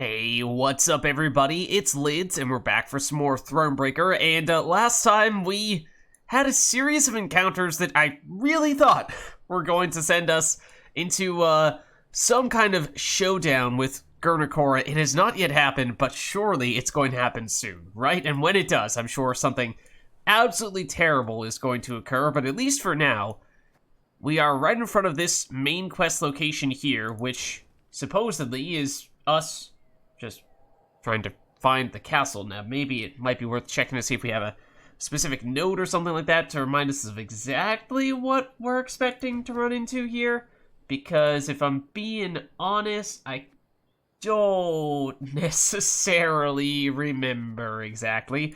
Hey, what's up everybody? It's Lyds, and we're back for some more Thronebreaker, and last time we had a series of encounters that I really thought were going to send us into some kind of showdown with Gurnakora. It has not yet happened, but surely it's going to happen soon, right? And when it does, I'm sure something absolutely terrible is going to occur, but at least for now, we are right in front of this main quest location here, which supposedly is us just trying to find the castle. Now, maybe it might be worth checking to see if we have a specific note or something like that to remind us of exactly what we're expecting to run into here. Because if I'm being honest, I don't necessarily remember exactly.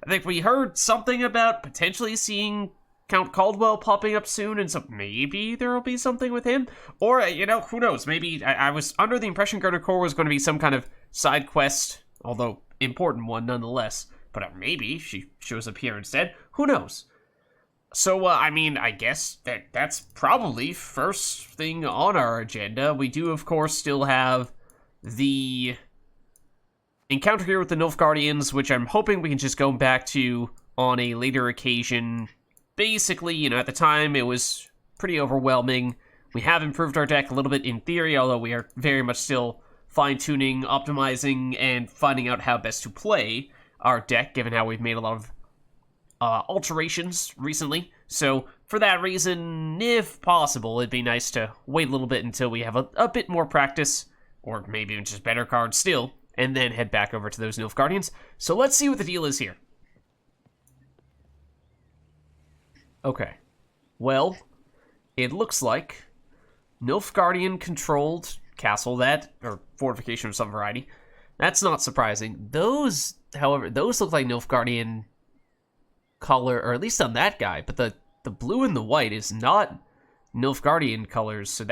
I think we heard something about potentially seeing Count Caldwell popping up soon, and so maybe there will be something with him. Or, who knows? Maybe I was under the impression Gurnakora was going to be some kind of side quest, although important one nonetheless. But maybe she shows up here instead. Who knows? So, I guess that's probably first thing on our agenda. We do, of course, still have the encounter here with the Nilfgaardians, which I'm hoping we can just go back to on a later occasion. Basically, at the time, it was pretty overwhelming. We have improved our deck a little bit in theory, although we are very much still fine-tuning, optimizing, and finding out how best to play our deck, given how we've made a lot of alterations recently. So, for that reason, if possible, it'd be nice to wait a little bit until we have a bit more practice, or maybe even just better cards still, and then head back over to those Nilfgaardians. So let's see what the deal is here. Okay, well, it looks like Nilfgaardian-controlled castle, or fortification of some variety. That's not surprising. Those, however, look like Nilfgaardian color, or at least on that guy, but the blue and the white is not Nilfgaardian colors, so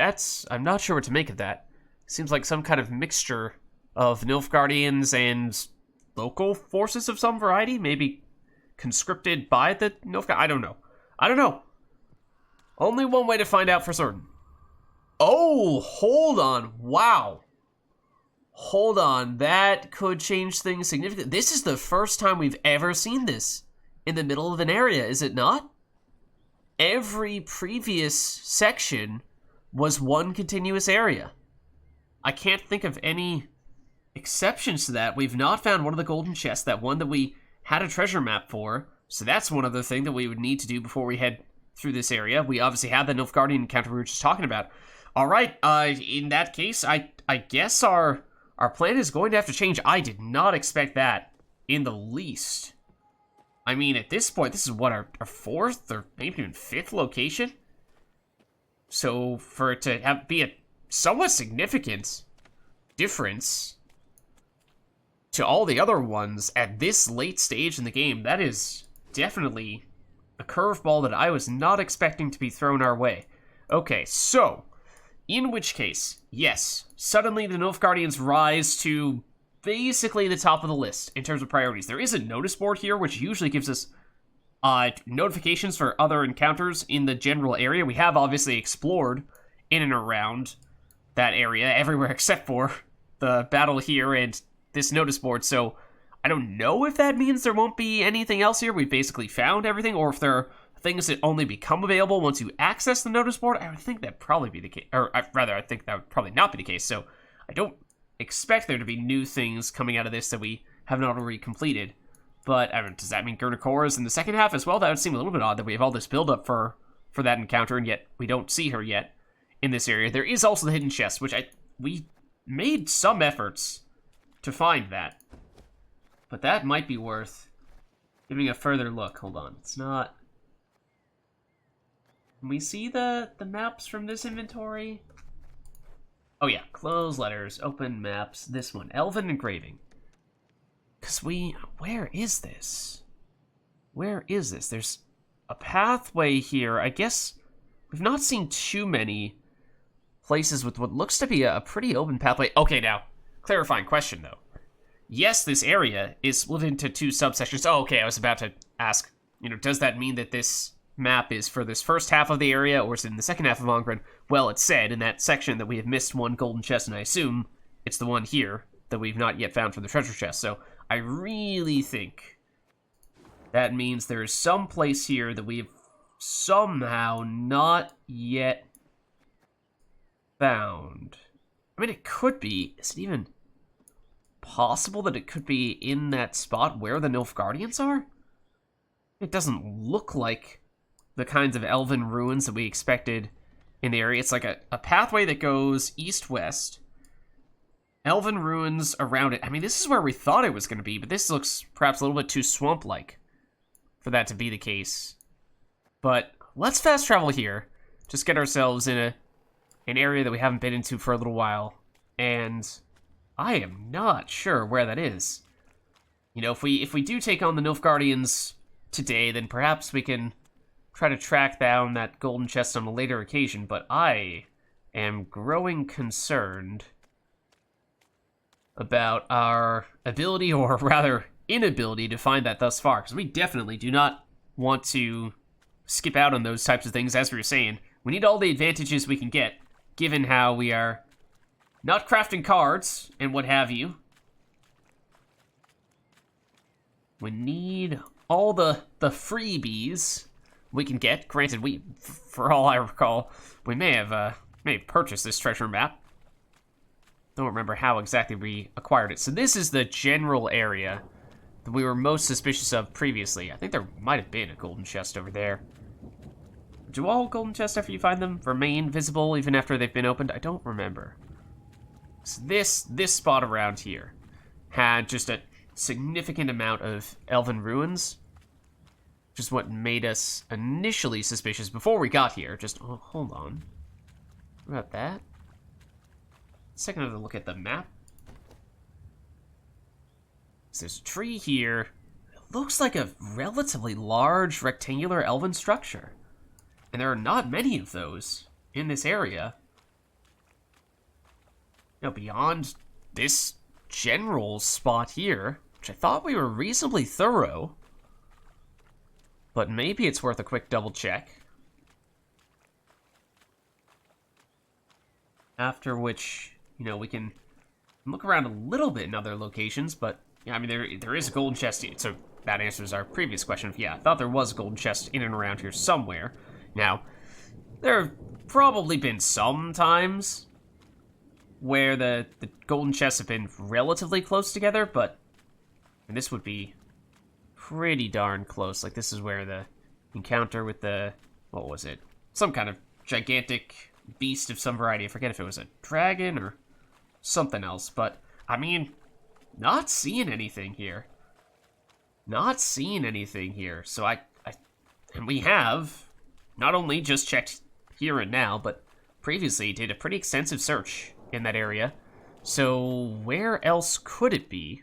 I'm not sure what to make of that. Seems like some kind of mixture of Nilfgaardians and local forces of some variety, maybe conscripted by the Nilfgaard. I don't know. Only one way to find out for certain. Oh, hold on. Wow. Hold on. That could change things significantly. This is the first time we've ever seen this in the middle of an area, is it not? Every previous section was one continuous area. I can't think of any exceptions to that. We've not found one of the golden chests, that one that we had a treasure map for. So that's one other thing that we would need to do before we head through this area. We obviously had the Nilfgaardian encounter we were just talking about. All right, in that case, I guess our plan is going to have to change. I did not expect that in the least. I mean, at this point, this is what, our fourth or maybe even fifth location? So for it to be a somewhat significant difference to all the other ones at this late stage in the game, that is definitely a curveball that I was not expecting to be thrown our way. Okay, so, in which case, yes, suddenly the Nilfgaardians rise to basically the top of the list in terms of priorities. There is a notice board here, which usually gives us notifications for other encounters in the general area. We have obviously explored in and around that area, everywhere except for the battle here and this notice board, so I don't know if that means there won't be anything else here. We've basically found everything, or if there are things that only become available once you access the notice board. I would think that'd probably be the case, or rather, I think that would probably not be the case, so I don't expect there to be new things coming out of this that we have not already completed. But, does that mean Gurnakora is in the second half as well? That would seem a little bit odd that we have all this build-up for that encounter, and yet we don't see her yet in this area. There is also the hidden chest, which we made some efforts to find that. But that might be worth giving a further look. Hold on. It's not... Can we see the maps from this inventory? Oh yeah. Close letters. Open maps. This one. Elven engraving. Because where is this? Where is this? There's a pathway here. I guess we've not seen too many places with what looks to be a pretty open pathway. Okay, now, clarifying question, though. Yes, this area is split into two subsections. Oh, okay, I was about to ask, does that mean that this map is for this first half of the area, or is it in the second half of Ongren? Well, it said in that section that we have missed one golden chest, and I assume it's the one here that we've not yet found for the treasure chest. So I really think that means there is some place here that we've somehow not yet found. I mean, it could be. Is it even possible that it could be in that spot where the Nilfgaardians are? It doesn't look like the kinds of elven ruins that we expected in the area. It's like a pathway that goes east-west. Elven ruins around it. I mean, this is where we thought it was going to be, but this looks perhaps a little bit too swamp-like for that to be the case. But let's fast travel here. Just get ourselves in an area that we haven't been into for a little while. And I am not sure where that is. You know, if we do take on the Nilfgaardians today, then perhaps we can try to track down that golden chest on a later occasion, but I am growing concerned about our ability, or rather inability, to find that thus far, because we definitely do not want to skip out on those types of things. As we were saying, we need all the advantages we can get, given how we are not crafting cards and what have you. We need all the freebies we can get. Granted, we, for all I recall, we may have purchased this treasure map. Don't remember how exactly we acquired it. So this is the general area that we were most suspicious of previously. I think there might have been a golden chest over there. Do all golden chests, after you find them, remain visible even after they've been opened? I don't remember. So this spot around here had just a significant amount of elven ruins, which is what made us initially suspicious before we got here. Just, oh, hold on. What about that? Second of a look at the map. So there's a tree here. It looks like a relatively large rectangular elven structure. And there are not many of those in this area. You know, beyond this general spot here, which I thought we were reasonably thorough. But maybe it's worth a quick double check. After which, you know, we can look around a little bit in other locations, but yeah, I mean, there is a golden chest here, so that answers our previous question. Yeah, I thought there was a golden chest in and around here somewhere. Now, there have probably been some times where the golden chests have been relatively close together, but and this would be pretty darn close. Like, this is where the encounter with the, what was it? Some kind of gigantic beast of some variety. I forget if it was a dragon or something else, but I mean, not seeing anything here. Not seeing anything here. So and we have not only just checked here and now, but previously did a pretty extensive search in that area. So where else could it be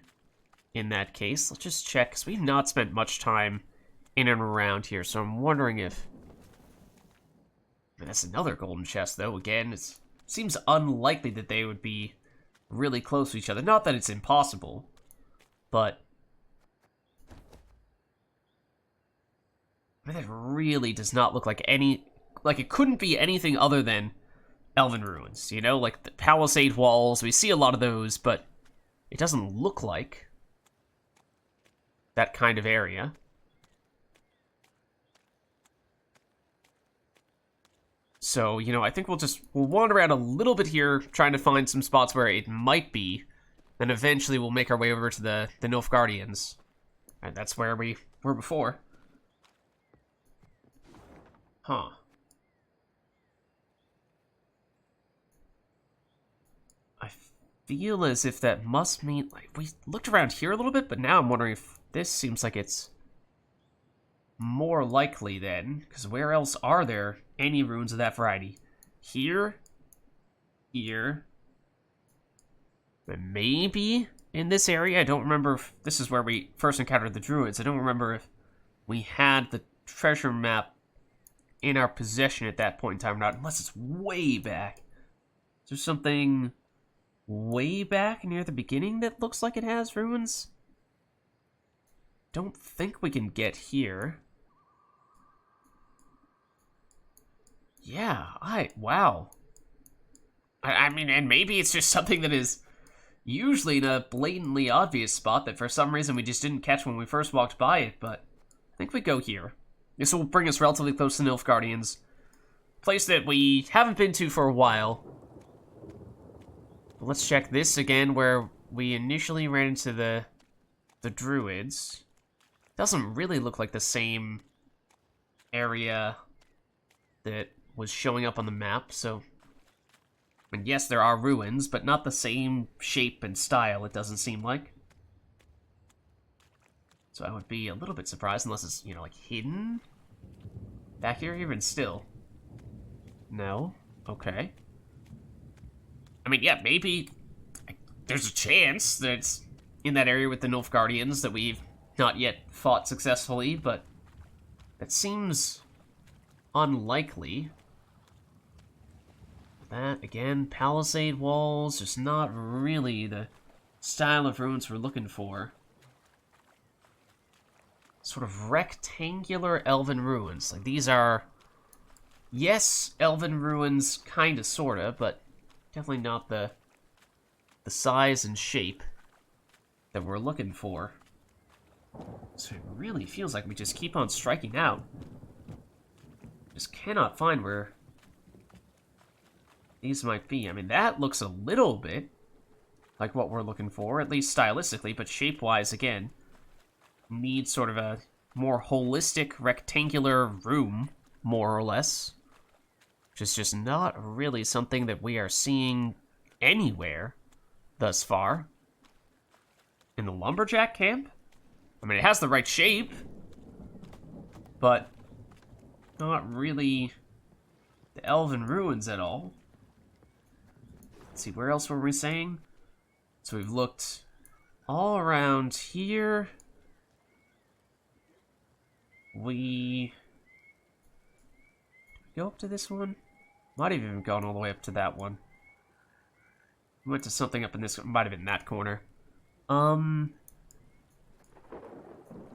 in that case? Let's just check, because we've not spent much time in and around here, so I'm wondering if... That's another golden chest, though. Again, it seems unlikely that they would be really close to each other. Not that it's impossible, but... I mean, that really does not look like any... Like, it couldn't be anything other than elven ruins, you know? Like, the palisade walls, we see a lot of those, but it doesn't look like that kind of area. So, you know, I think we'll wander around a little bit here, trying to find some spots where it might be, and eventually we'll make our way over to the Nilfgaardians. And that's where we were before. Huh. I feel as if that must mean, like, we looked around here a little bit, but now I'm wondering if this seems like it's more likely then, because where else are there any runes of that variety? Here, here, and maybe in this area. I don't remember if this is where we first encountered the druids. I don't remember if we had the treasure map in our possession at that point in time or not, unless it's way back. Is there something way back near the beginning that looks like it has ruins? Don't think we can get here. Yeah, wow. I mean, and maybe it's just something that is usually in a blatantly obvious spot that for some reason we just didn't catch when we first walked by it, but I think we go here. This will bring us relatively close to the Nilfgaardians. Place that we haven't been to for a while. But let's check this again, where we initially ran into the druids. Doesn't really look like the same area that was showing up on the map, so... And yes, there are ruins, but not the same shape and style, it doesn't seem like. So I would be a little bit surprised, unless it's, you know, like, hidden back here, even still. No? Okay. I mean, yeah, maybe there's a chance that it's in that area with the Nilfgaardians that we've not yet fought successfully, but that seems unlikely. That, again, palisade walls, just not really the style of ruins we're looking for. Sort of rectangular elven ruins. Like, these are, yes, elven ruins, kinda, sorta, but definitely not the size and shape that we're looking for. So it really feels like we just keep on striking out. Just cannot find where these might be. I mean, that looks a little bit like what we're looking for, at least stylistically, but shape-wise, again, need sort of a more holistic rectangular room, more or less. Which is just not really something that we are seeing anywhere thus far. In the lumberjack camp? I mean, it has the right shape, but not really the elven ruins at all. Let's see, where else were we saying? So we've looked all around here. Did we go up to this one? Might have even gone all the way up to that one. We went to something up in this, might have been that corner. So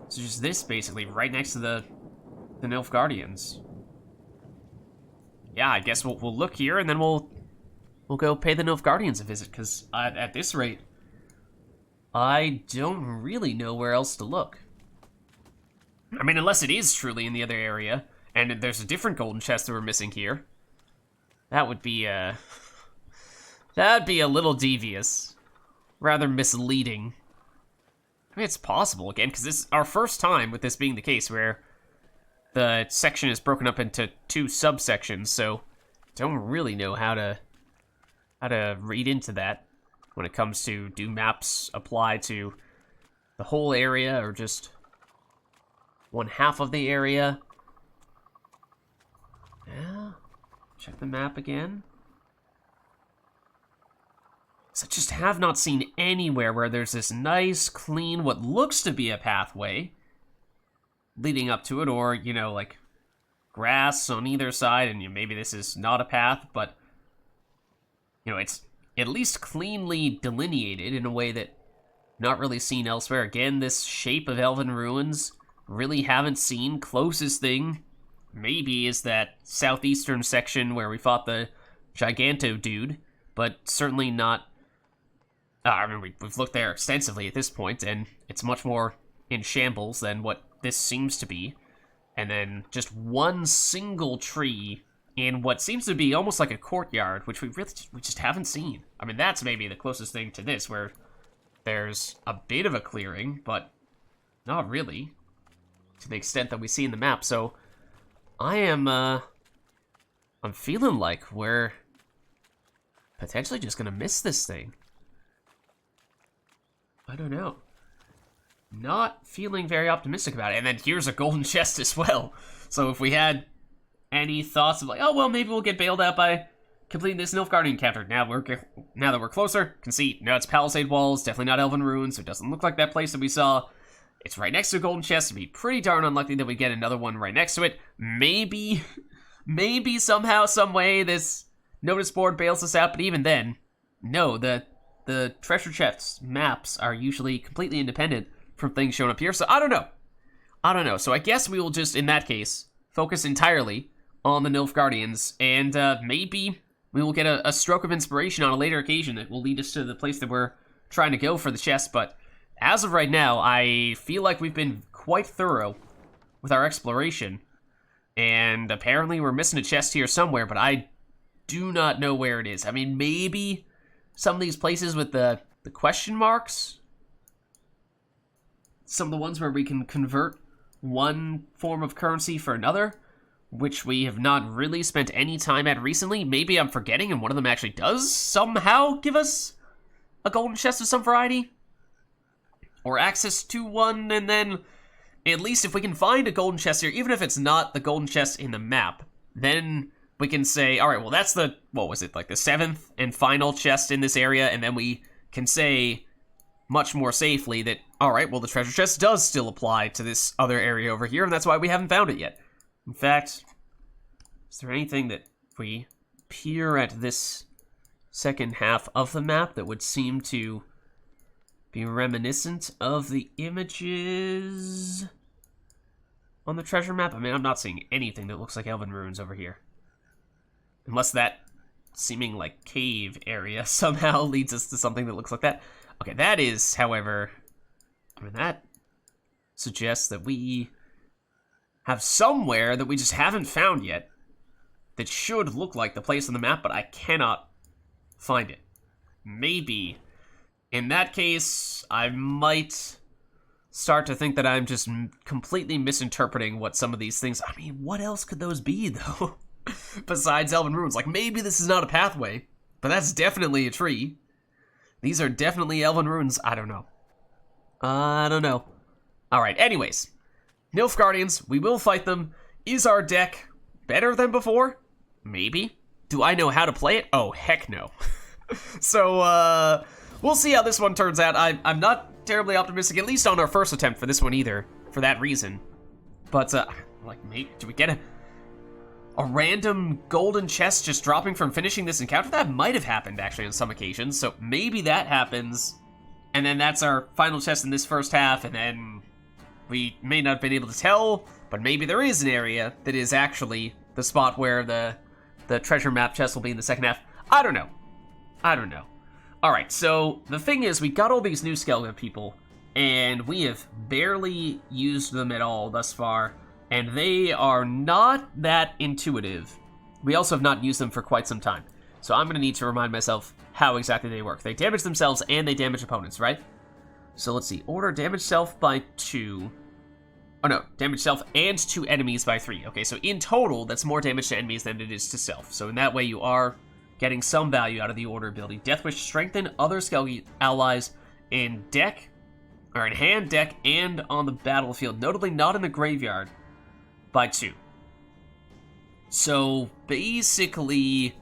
just this, basically, right next to the Nilfgaardians. Yeah, I guess we'll look here, and then we'll go pay the Nilfgaardians a visit, because at this rate, I don't really know where else to look. I mean, unless it is truly in the other area, and there's a different golden chest that we're missing here. That would be, that'd be a little devious. Rather misleading. I mean, it's possible, again, because this is our first time with this being the case, where the section is broken up into 2 subsections, so don't really know how to read into that when it comes to, do maps apply to the whole area, or just one half of the area? Yeah, check the map again. So just have not seen anywhere where there's this nice, clean, what looks to be a pathway leading up to it, or, you know, like, grass on either side, and maybe this is not a path, but, you know, it's at least cleanly delineated in a way that not really seen elsewhere. Again, this shape of elven ruins, really haven't seen. Closest thing, maybe, is that southeastern section where we fought the Giganto dude, but certainly not. I mean, we've looked there extensively at this point, and it's much more in shambles than what this seems to be. And then just one single tree in what seems to be almost like a courtyard, which we just haven't seen. I mean, that's maybe the closest thing to this, where there's a bit of a clearing, but not really, to the extent that we see in the map. So I'm feeling like we're potentially just gonna miss this thing. I don't know. Not feeling very optimistic about it. And then here's a golden chest as well. So if we had any thoughts of like, oh, well, maybe we'll get bailed out by completing this Nilfgaardian encounter. Now that we're closer, can see, no, it's palisade walls, definitely not elven ruins, so it doesn't look like that place that we saw. It's right next to a golden chest. It'd be pretty darn unlikely that we get another one right next to it. Maybe somehow, some way, this notice board bails us out, but even then, no, the treasure chest maps are usually completely independent from things shown up here, so I don't know. So I guess we will just, in that case, focus entirely on the Nilfgaardians, and maybe we will get a stroke of inspiration on a later occasion that will lead us to the place that we're trying to go for the chest, but as of right now, I feel like we've been quite thorough with our exploration. And apparently we're missing a chest here somewhere, but I do not know where it is. I mean, maybe some of these places with the question marks. Some of the ones where we can convert one form of currency for another, which we have not really spent any time at recently. Maybe I'm forgetting and one of them actually does somehow give us a golden chest of some variety. Or access to one, and then at least if we can find a golden chest here, even if it's not the golden chest in the map, then we can say, all right, well, that's the, what was it, like the 7th and final chest in this area, and then we can say much more safely that, all right, well, the treasure chest does still apply to this other area over here, and that's why we haven't found it yet. In fact, is there anything that if we peer at this second half of the map that would seem to be reminiscent of the images on the treasure map? I mean, I'm not seeing anything that looks like Elven Ruins over here. Unless that seeming like cave area somehow leads us to something that looks like that. Okay, that is, however, I mean, that suggests that we have somewhere that we just haven't found yet that should look like the place on the map, but I cannot find it. Maybe. In that case, I might start to think that I'm just completely misinterpreting what some of these things... I mean, what else could those be, though? Besides Elven Ruins. Like, maybe this is not a pathway, but that's definitely a tree. These are definitely Elven Ruins. I don't know. I don't know. Alright, anyways. Nilfgaardians, we will fight them. Is our deck better than before? Maybe. Do I know how to play it? Oh, heck no. So, we'll see how this one turns out. I'm not terribly optimistic, at least on our first attempt for this one either, for that reason. But, like, maybe, do we get a random golden chest just dropping from finishing this encounter? That might have happened, actually, on some occasions, so maybe that happens, and then that's our final chest in this first half, and then we may not have been able to tell, but maybe there is an area that is actually the spot where the treasure map chest will be in the second half. I don't know. I don't know. Alright, so the thing is, we got all these new Skellige people, and we have barely used them at all thus far, and they are not that intuitive. We also have not used them for quite some time, so I'm going to need to remind myself how exactly they work. They damage themselves and they damage opponents, right? So let's see, order damage self by 2. Oh no, damage self and to enemies by 3. Okay, so in total, that's more damage to enemies than it is to self. So in that way, you are getting some value out of the order ability. Deathwish strengthen other Skellige allies in deck, or in hand, deck, and on the battlefield, notably not in the graveyard, by 2. So basically,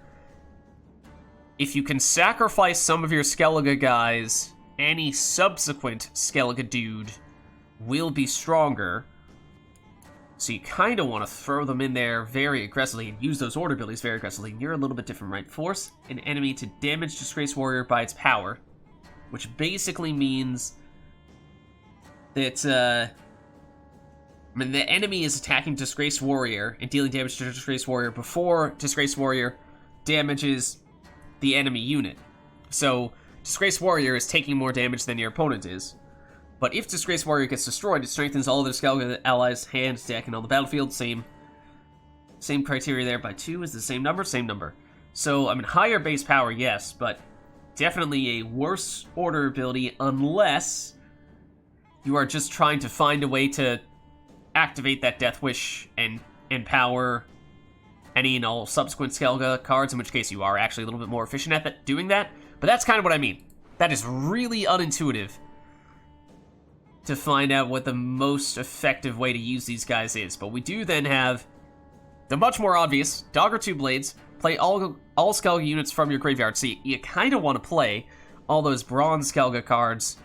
if you can sacrifice some of your Skellige guys, any subsequent Skellige dude will be stronger. So you kind of want to throw them in there very aggressively and use those order abilities very aggressively. And you're a little bit different, right? Force an enemy to damage Disgraced Warrior by its power, which basically means that, I mean, the enemy is attacking Disgraced Warrior and dealing damage to Disgraced Warrior before Disgraced Warrior damages the enemy unit. So Disgraced Warrior is taking more damage than your opponent is. But if Disgraced Warrior gets destroyed, it strengthens all of their Skellige allies' hand, deck, and on the battlefield. Same criteria there. By 2 is the same number? Same number. So, I mean, higher base power, yes, but definitely a worse order ability unless you are just trying to find a way to activate that Death Wish and empower any and all subsequent Skellige cards, in which case you are actually a little bit more efficient at doing that. But that's kind of what I mean. That is really unintuitive to find out what the most effective way to use these guys is. But we do then have the much more obvious Dagger 2 Blades. Play all Skellige units from your graveyard. So you kind of want to play all those bronze Skellige cards.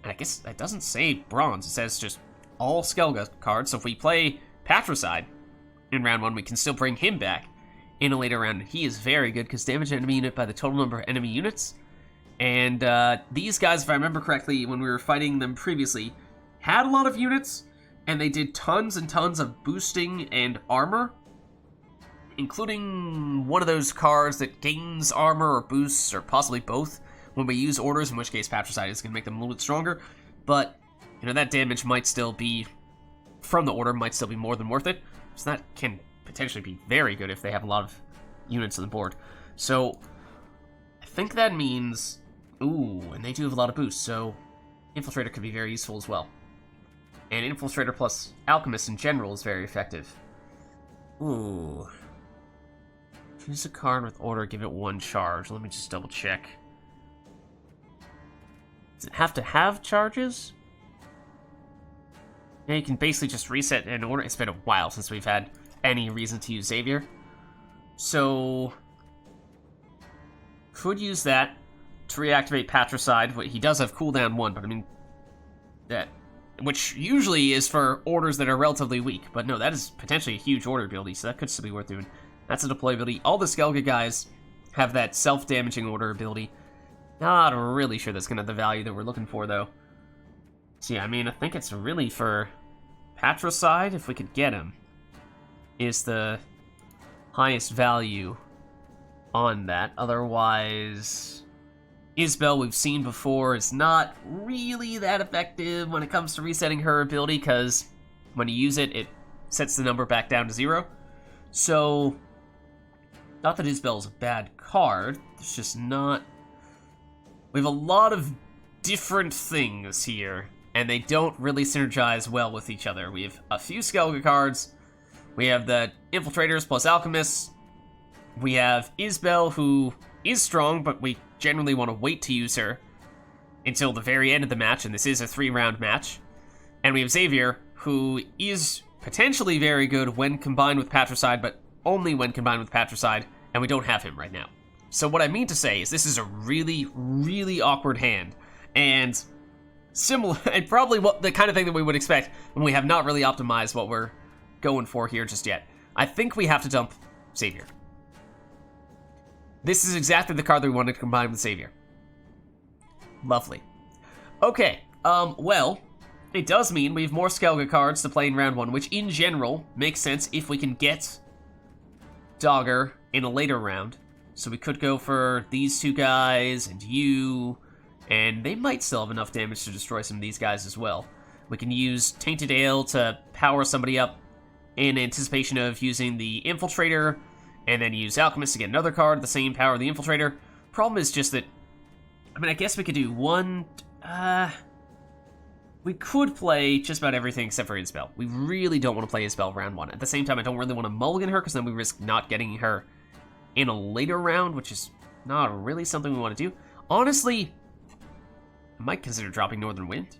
And I guess that doesn't say bronze. It says just all Skellige cards. So if we play Patricide in round 1, we can still bring him back in a later round. He is very good because damage an enemy unit by the total number of enemy units. And these guys, if I remember correctly, when we were fighting them previously, had a lot of units, and they did tons and tons of boosting and armor, including one of those cards that gains armor or boosts, or possibly both, when we use orders, in which case Patricide is going to make them a little bit stronger. But, you know, that damage might still be, from the order, might still be more than worth it. So that can potentially be very good if they have a lot of units on the board. So, I think that means... Ooh, and they do have a lot of boosts, so Infiltrator could be very useful as well. And Infiltrator plus Alchemist in general is very effective. Ooh. Choose a card with order, give it 1 charge. Let me just double check. Does it have to have charges? Yeah, you can basically just reset an order. It's been a while since we've had any reason to use Xavier. So, could use that to reactivate Patricide. He does have cooldown 1, but I mean, that, which usually is for orders that are relatively weak. But no, that is potentially a huge order ability, so that could still be worth doing. That's a deploy ability. All the Skellige guys have that self-damaging order ability. Not really sure that's going to have the value that we're looking for, though. So yeah, I mean, I think it's really for Patricide, if we could get him, is the highest value on that. Otherwise, Isbell, we've seen before, is not really that effective when it comes to resetting her ability, because when you use it, it sets the number back down to 0. So, not that Isbell is a bad card, it's just not... We have a lot of different things here, and they don't really synergize well with each other. We have a few Skellige cards, we have the Infiltrators plus Alchemists, we have Isbell, who is strong, but we generally want to wait to use her until the very end of the match, and this is a 3-round match. And we have Xavier, who is potentially very good when combined with Patricide, but only when combined with Patricide, and we don't have him right now. So what I mean to say is this is a really, really awkward hand, and similar, and probably what the kind of thing that we would expect when we have not really optimized what we're going for here just yet. I think we have to dump Xavier. This is exactly the card that we wanted to combine with Xavier. Lovely. Okay, well, it does mean we have more Skellige cards to play in round 1, which in general makes sense if we can get Dogger in a later round. So we could go for these 2 guys and you, and they might still have enough damage to destroy some of these guys as well. We can use Tainted Ale to power somebody up in anticipation of using the Infiltrator, and then use Alchemist to get another card, the same power of the Infiltrator. Problem is just that, I mean, I guess we could do one, we could play just about everything except for Isbell. We really don't want to play Isbell round 1. At the same time, I don't really want to mulligan her, because then we risk not getting her in a later round, which is not really something we want to do. Honestly, I might consider dropping Northern Wind.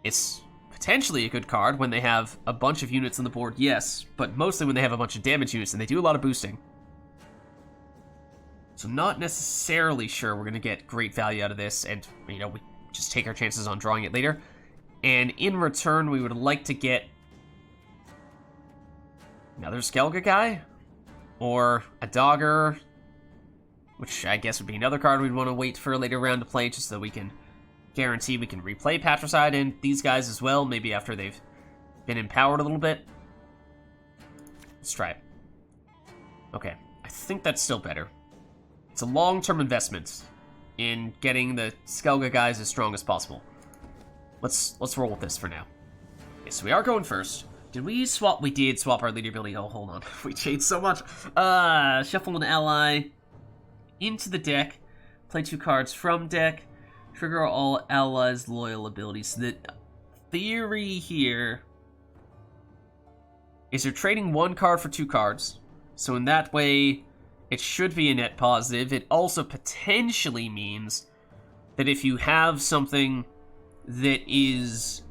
It's potentially a good card when they have a bunch of units on the board, yes, but mostly when they have a bunch of damage units, and they do a lot of boosting. So not necessarily sure we're going to get great value out of this, and, you know, we just take our chances on drawing it later. And in return, we would like to get another Skellige guy, or a Dogger, which I guess would be another card we'd want to wait for a later round to play, just so we can guarantee we can replay Patricide and these guys as well, maybe after they've been empowered a little bit. Let's try it. Okay, I think that's still better. It's a long-term investment in getting the Skellige guys as strong as possible. Let's roll with this for now. Okay, so we are going first. Did we swap? We did swap our leader ability. Oh, hold on. We changed so much. Shuffle an ally into the deck. Play 2 cards from deck. Trigger all allies' loyal abilities. So the theory here is you're trading 1 card for 2 cards. So in that way, it should be a net positive. It also potentially means that if you have something that is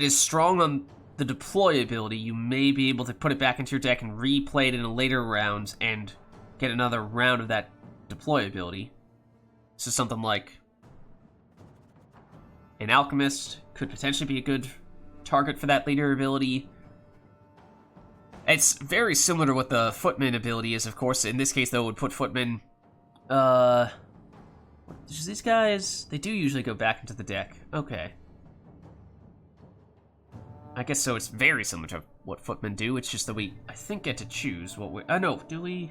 strong on the deploy ability, you may be able to put it back into your deck and replay it in a later round and get another round of that deploy ability. So something like an Alchemist could potentially be a good target for that leader ability. It's very similar to what the Footman ability is, of course. In this case, though, it would put Footman... these guys, they do usually go back into the deck. Okay. I guess so, it's very similar to what Footmen do. It's just that we, I think, get to choose what we... no, do we...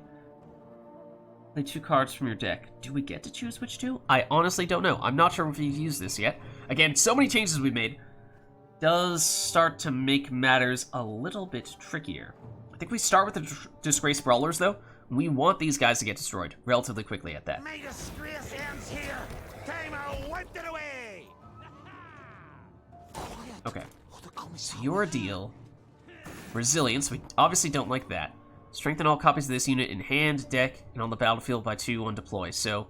Play 2 cards from your deck. Do we get to choose which 2? I honestly don't know. I'm not sure if we've used this yet. Again, so many changes we've made. Does start to make matters a little bit trickier. I think we start with the Disgraced Brawlers, though. We want these guys to get destroyed relatively quickly at that. My disgrace ends here. Time I wiped it away. Okay. So your deal. Resilience. We obviously don't like that. Strengthen all copies of this unit in hand, deck, and on the battlefield by 2 on deploy. So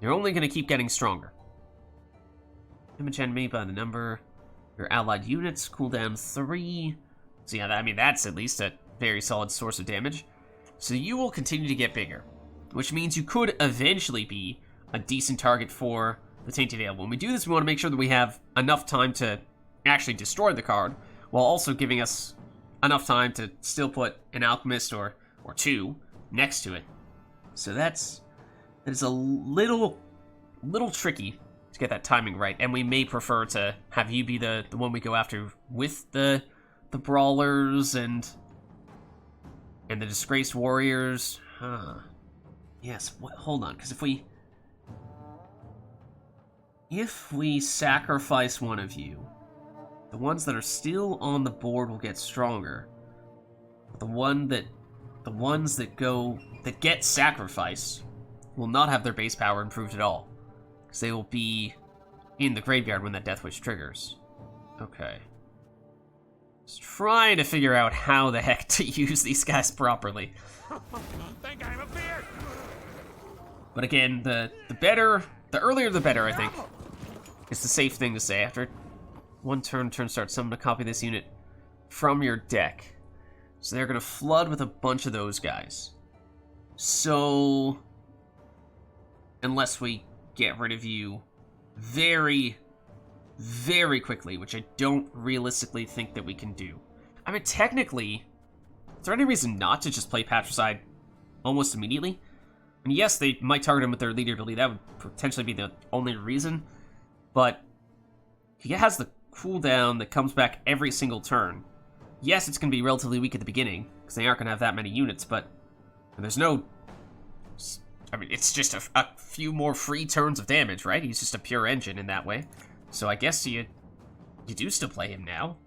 you're only going to keep getting stronger. Image enemy by the number. Your allied units, cooldown 3. So yeah, I mean, that's at least a very solid source of damage. So you will continue to get bigger, which means you could eventually be a decent target for the Tainted Ale. When we do this, we want to make sure that we have enough time to actually destroy the card, while also giving us enough time to still put an Alchemist or 2 next to it. So that is a little tricky to get that timing right, and we may prefer to have you be the one we go after with the Brawlers and the Disgraced Warriors. Yes, hold on, because if we sacrifice one of you, the ones that are still on the board will get stronger. But the ones that get sacrificed will not have their base power improved at all, because they will be in the graveyard when that Death Wish triggers. Okay. Just trying to figure out how the heck to use these guys properly. Think I'm a beard. But again, the earlier the better, I think. It's the safe thing to say. After 1 turn start, summon a copy of this unit from your deck. So they're going to flood with a bunch of those guys. So, unless we get rid of you very, very quickly, which I don't realistically think that we can do. I mean, technically, is there any reason not to just play Patricide almost immediately? And yes, they might target him with their leader ability. That would potentially be the only reason. But he has the cooldown that comes back every single turn. Yes, it's going to be relatively weak at the beginning, because they aren't going to have that many units, but there's no... I mean, it's just a few more free turns of damage, right? He's just a pure engine in that way. So I guess you do still play him now.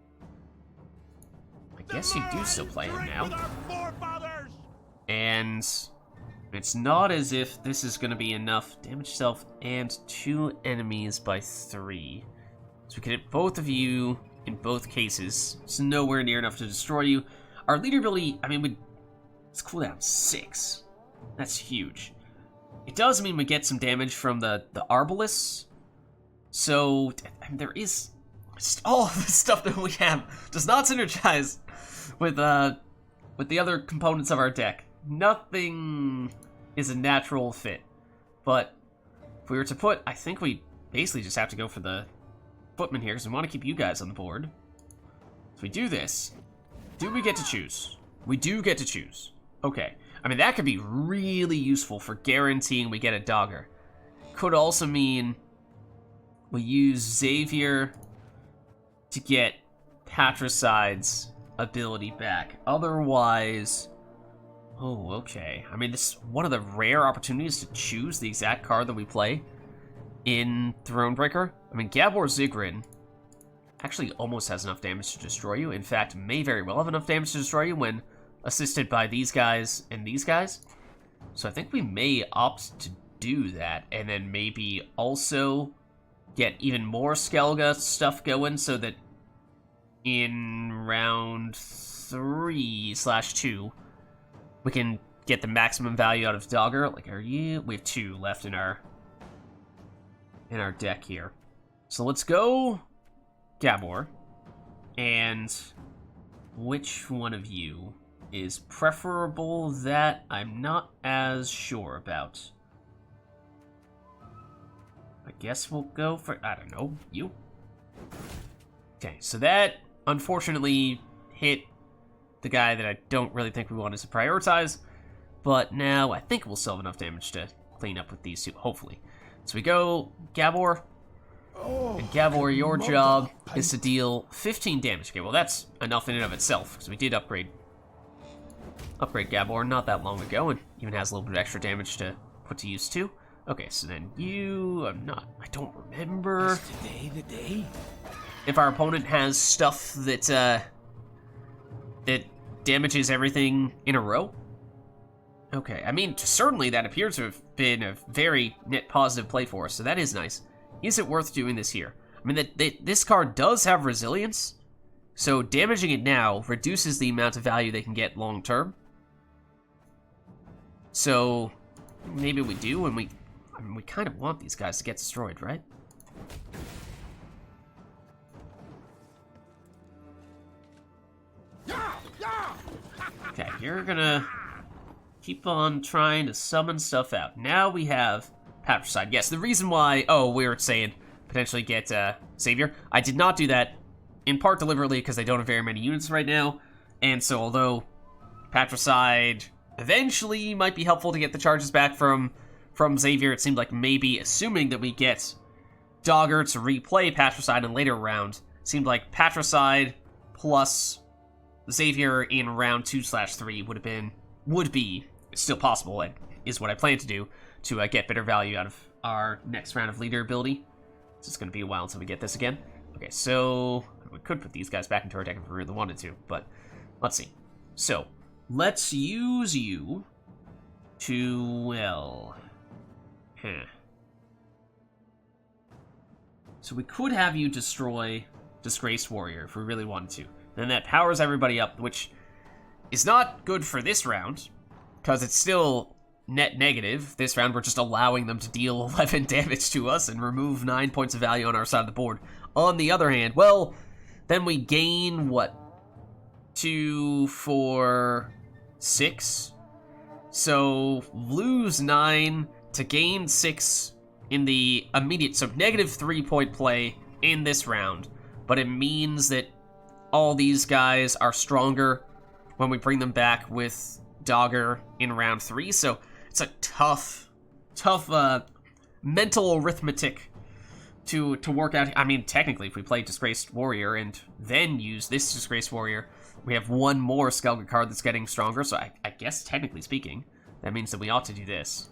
And it's not as if this is going to be enough. Damage self and 2 enemies by 3. So we can hit both of you in both cases. It's nowhere near enough to destroy you. Our leader ability, I mean, it's cooldown 6. That's huge. It does mean we get some damage from the Arbalists. So, I mean, there is... all of the stuff that we have does not synergize with the other components of our deck. Nothing is a natural fit. But if we were to put... I think we basically just have to go for the Footman here, because we want to keep you guys on the board. If we do this, do we get to choose? We do get to choose. Okay. I mean, that could be really useful for guaranteeing we get a Dogger. Could also mean we use Xavier to get Patricide's ability back. Otherwise... oh, okay. I mean, this is one of the rare opportunities to choose the exact card that we play in Thronebreaker. I mean, Gabor Zigrin actually almost has enough damage to destroy you. In fact, may very well have enough damage to destroy you when assisted by these guys and these guys. So I think we may opt to do that, and then maybe also get even more Skelga stuff going so that in round 3/2 we can get the maximum value out of Dogger. Like, we have 2 left in our deck here. So let's go Gabor. And which one of you is preferable? That I'm not as sure about. I guess we'll go for, I don't know, you. Okay, so that unfortunately hit the guy that I don't really think we wanted to prioritize, but now I think we'll still have enough damage to clean up with these 2, hopefully. So we go Gabor, and Gabor, your job is to deal 15 damage. Okay, well that's enough in and of itself, because we did upgrade Upgrade Gabor not that long ago, and even has a little bit of extra damage to put to use too. Okay, so then you... I don't remember... Is today the day? If our opponent has stuff that, that damages everything in a row. Okay, I mean, certainly that appears to have been a very net positive play for us, so that is nice. Is it worth doing this here? I mean, this card does have resilience, so damaging it now reduces the amount of value they can get long term. So maybe we do, and we kind of want these guys to get destroyed, right? Okay, you're gonna keep on trying to summon stuff out. Now we have Patricide. Yes, the reason why, we were saying potentially get Savior. I did not do that, in part deliberately, because they don't have very many units right now. And so although Patricide eventually might be helpful to get the charges back from Xavier, it seemed like maybe, assuming that we get Dogger to replay Patricide in later round, seemed like Patricide plus Xavier in round 2/3 would be still possible, and is what I plan to do to get better value out of our next round of leader ability. It's just going to be a while until we get this again. Okay, so we could put these guys back into our deck if we really wanted to, but let's see. So let's use you to, well, So we could have you destroy Disgraced Warrior if we really wanted to. Then that powers everybody up, which is not good for this round, because it's still net negative. This round, we're just allowing them to deal 11 damage to us and remove 9 points of value on our side of the board. On the other hand, well, then we gain, what? 2, 4, 6? So, lose 9 to gain 6 in the immediate, so negative 3-point play in this round. But it means that all these guys are stronger when we bring them back with Dogger in round 3, so it's a tough mental arithmetic to work out. I mean, technically, if we play Disgraced Warrior and then use this Disgraced Warrior, we have one more Skellige card that's getting stronger, so I guess, technically speaking, that means that we ought to do this.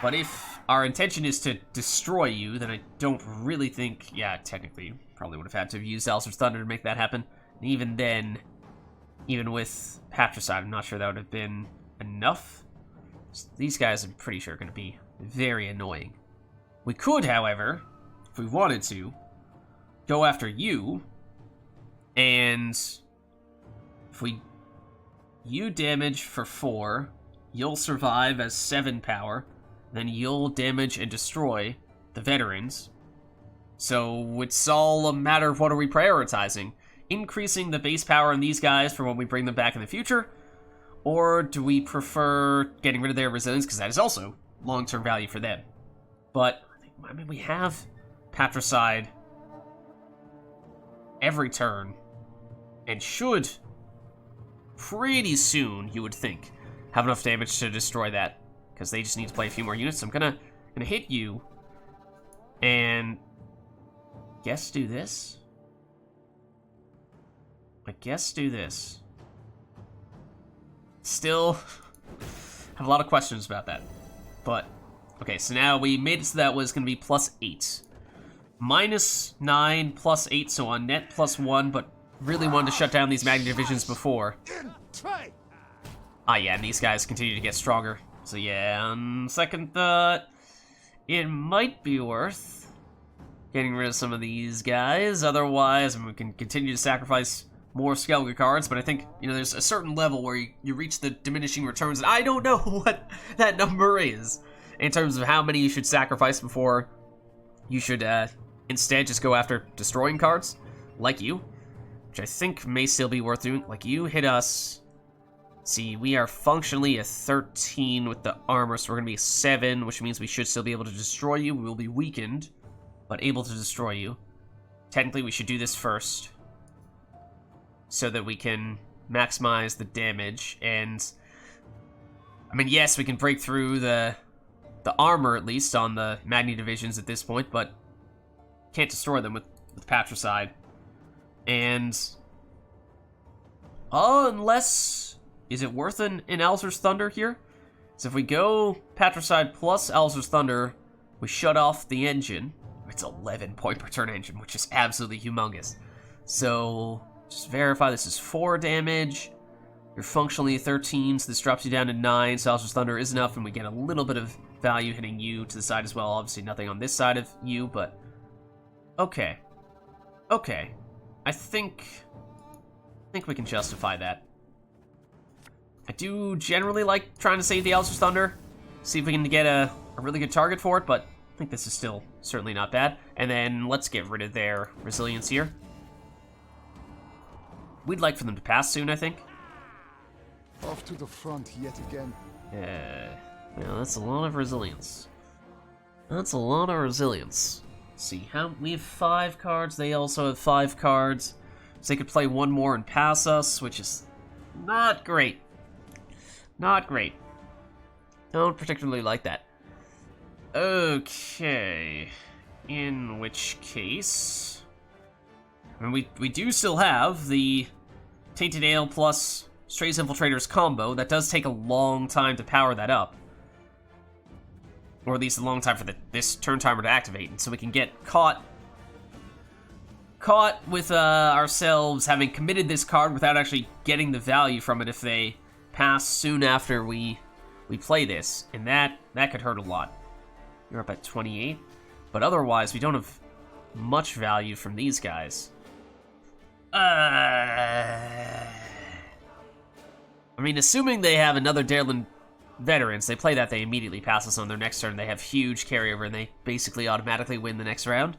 But if our intention is to destroy you, then I don't really think... Yeah, technically, probably would have had to have used Alzur's Thunder to make that happen. And even then, even with Patricide, I'm not sure that would have been enough. These guys, I'm pretty sure, are going to be very annoying. We could, however, if we wanted to, go after you, and if you damage for 4, you'll survive as 7 power, then you'll damage and destroy the veterans. So it's all a matter of what are we prioritizing? Increasing the base power in these guys for when we bring them back in the future? Or do we prefer getting rid of their resilience, because that is also long-term value for them? But, I mean, we have Patricide every turn, and should pretty soon, you would think, have enough damage to destroy that, because they just need to play a few more units. So I'm gonna hit you, and guess do this. I guess do this. Still have a lot of questions about that, but okay. So now we made it so that was gonna be +8, -9 +8, so on net +1, but really wanted to shut down these Magni divisions before. Ah, yeah, and these guys continue to get stronger. So yeah, on second thought, it might be worth getting rid of some of these guys. Otherwise, I mean, we can continue to sacrifice more Skellige cards, but I think, you know, there's a certain level where you reach the diminishing returns, and I don't know what that number is in terms of how many you should sacrifice before you should instead just go after destroying cards, like you, which I think may still be worth doing. Like, you hit us... See, we are functionally a 13 with the armor, so we're going to be a 7, which means we should still be able to destroy you. We will be weakened, but able to destroy you. Technically, we should do this first, so that we can maximize the damage. And, I mean, yes, we can break through the armor, at least, on the Magni divisions at this point, but can't destroy them with Patricide. And... Unless... Is it worth an Alzur's Thunder here? So if we go Patricide plus Alzur's Thunder, we shut off the engine. It's 11 point per turn engine, which is absolutely humongous. So, just verify this is 4 damage. You're functionally 13, so this drops you down to 9, so Alzur's Thunder is enough, and we get a little bit of value hitting you to the side as well. Obviously nothing on this side of you, but... Okay. Okay. I think we can justify that. I do generally like trying to save the Alzur's Thunder, see if we can get a really good target for it, but I think this is still certainly not bad. And then let's get rid of their resilience here. We'd like for them to pass soon, I think. Off to the front yet again. Well, that's a lot of resilience. That's a lot of resilience. Let's see, we have 5 cards, they also have 5 cards. So they could play one more and pass us, which is not great. Not great. Don't particularly like that. Okay. In which case... I mean, we do still have the Tainted Ale plus Strays Infiltrators combo. That does take a long time to power that up. Or at least a long time for this turn timer to activate. And so we can get caught with ourselves having committed this card without actually getting the value from it if they pass soon after we play this. And that could hurt a lot. You're up at 28. But otherwise, we don't have much value from these guys. I mean, assuming they have another Darelin Veterans, they play that, they immediately pass us on their next turn. They have huge carryover, and they basically automatically win the next round.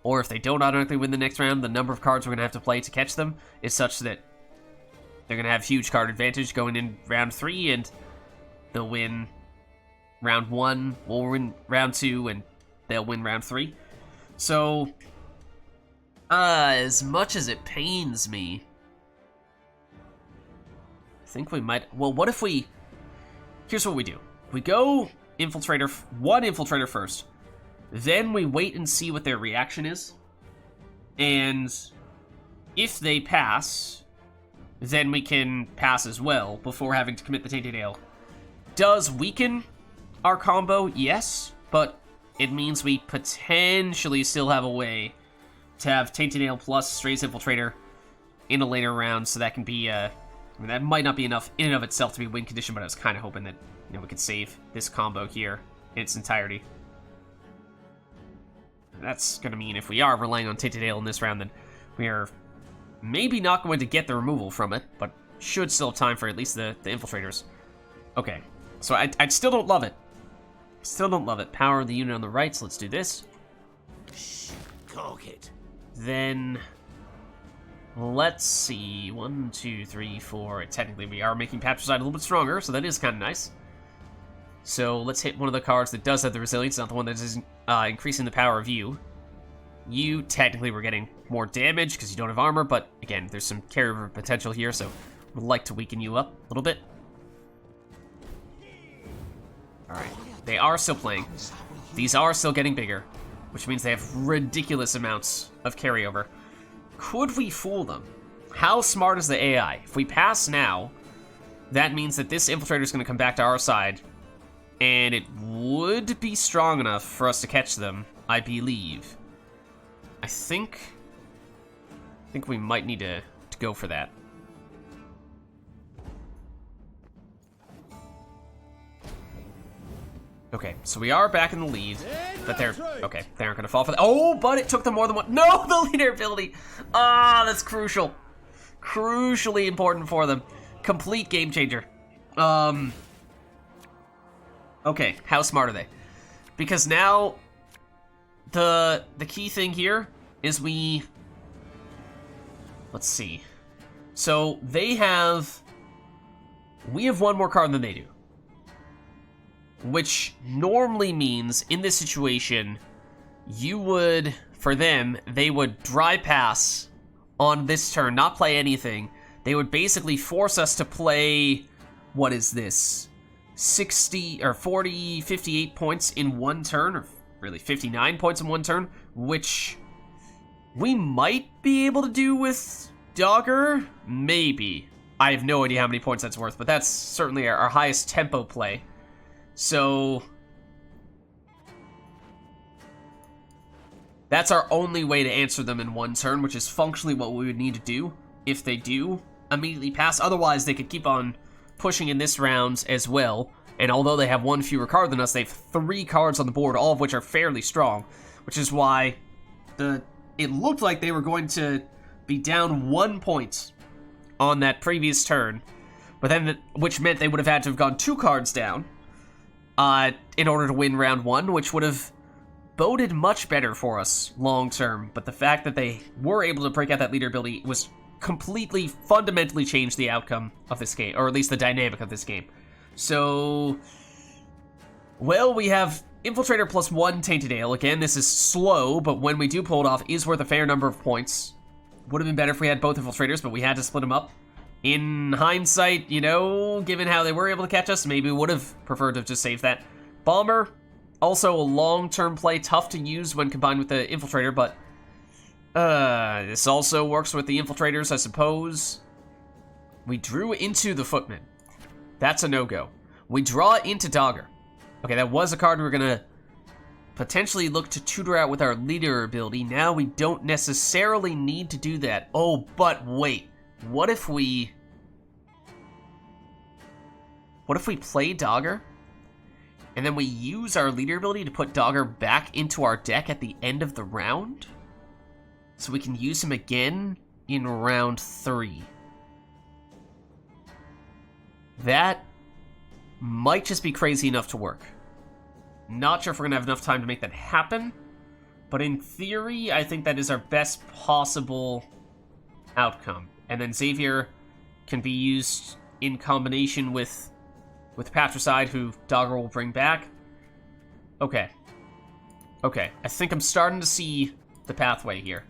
Or if they don't automatically win the next round, the number of cards we're going to have to play to catch them is such that they're going to have huge card advantage going in round 3, and they'll win round 1, we'll win round 2, and they'll win round 3. So, as much as it pains me, I think we might... Well, what if we... Here's what we do. We go one Infiltrator first. Then we wait and see what their reaction is. And if they pass, then we can pass as well before having to commit the Tainted Ale. Does weaken our combo? Yes, but it means we potentially still have a way to have Tainted Ale plus Strays Infiltrator in a later round, so that can be, I mean, that might not be enough in and of itself to be win condition, but I was kind of hoping that, you know, we could save this combo here in its entirety. That's going to mean if we are relying on Tainted Ale in this round, then we are maybe not going to get the removal from it, but should still have time for at least the Infiltrators. Okay, so I still don't love it. Still don't love it. Power the unit on the right, so let's do this. Cork it. Then, let's see. 1, 2, 3, 4. Technically, we are making Patricide a little bit stronger, so that is kind of nice. So let's hit one of the cards that does have the resilience, not the one that is increasing the power of you. You, technically, we're getting more damage because you don't have armor, but again, there's some carryover potential here, so we'd like to weaken you up a little bit. Alright, they are still playing. These are still getting bigger, which means they have ridiculous amounts of carryover. Could we fool them? How smart is the AI? If we pass now, that means that this Infiltrator is going to come back to our side, and it would be strong enough for us to catch them, I believe. I think we might need to go for that. Okay, so we are back in the lead, but they aren't gonna fall for that. Oh, but it took them more than one. No, the leader ability. Ah, that's crucial. Crucially important for them. Complete game changer. Okay, how smart are they? Because now the key thing here is let's see. So we have one more card than they do. Which normally means, in this situation, they would dry pass on this turn, not play anything. They would basically force us to play, what is this? 60, or 40, 58 points in one turn, or really 59 points in one turn, which we might be able to do with Dogger? Maybe. I have no idea how many points that's worth, but that's certainly our highest tempo play. So that's our only way to answer them in one turn, which is functionally what we would need to do if they do immediately pass. Otherwise, they could keep on pushing in this round as well. And although they have one fewer card than us, they have 3 cards on the board, all of which are fairly strong, which is why it looked like they were going to be down 1 point on that previous turn, but then which meant they would have had to have gone 2 cards down in order to win round 1, which would have boded much better for us long term. But the fact that they were able to break out that leader ability was completely, fundamentally changed the outcome of this game, or at least the dynamic of this game. So, well, we have Infiltrator plus 1 Tainted Ale. Again, this is slow, but when we do pull it off, is worth a fair number of points. Would have been better if we had both Infiltrators, but we had to split them up. In hindsight, you know, given how they were able to catch us, maybe we would have preferred to have just saved that. Bomber, also a long-term play, tough to use when combined with the Infiltrator, but this also works with the Infiltrators, I suppose. We drew into the Footman. That's a no-go. We draw into Dogger. Okay, that was a card we were going to potentially look to tutor out with our leader ability. Now we don't necessarily need to do that. Oh, but wait. What if we play Dogger, and then we use our leader ability to put Dogger back into our deck at the end of the round? So we can use him again in round 3. That might just be crazy enough to work. Not sure if we're going to have enough time to make that happen, but in theory, I think that is our best possible outcome. And then Xavier can be used in combination with Patricide, who Dogger will bring back. Okay. Okay, I think I'm starting to see the pathway here.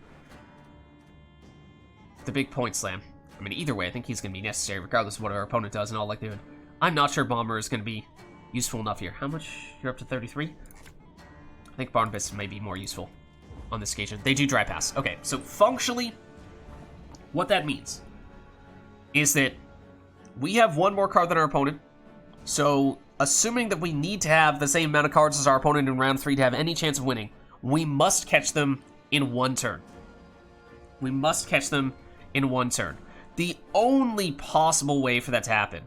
The big point slam. I mean, either way, I think he's going to be necessary, regardless of what our opponent does in all likelihood. I'm not sure Bomber is going to be useful enough here. How much? You're up to 33? I think Barnabas may be more useful on this occasion. They do dry pass. Okay, so functionally, what that means is that we have 1 more card than our opponent. So, assuming that we need to have the same amount of cards as our opponent in round 3 to have any chance of winning, we must catch them in 1 turn. We must catch them in 1 turn. The only possible way for that to happen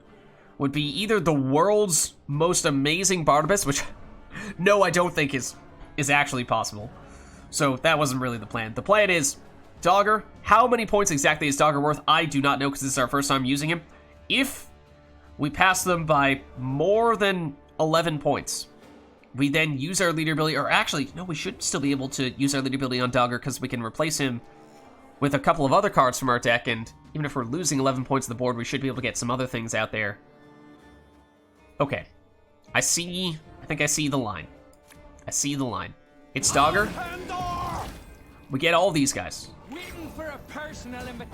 would be either the world's most amazing Barnabas, which no, I don't think is actually possible. So that wasn't really the plan. The plan is Dogger. How many points exactly is Dogger worth? I do not know, because this is our first time using him. If we pass them by more than 11 points, we then use our leader ability, or actually, no, we should still be able to use our leader ability on Dogger, because we can replace him with a couple of other cards from our deck, and even if we're losing 11 points on the board, we should be able to get some other things out there. Okay. I think I see the line. I see the line. It's Dogger. We get all these guys.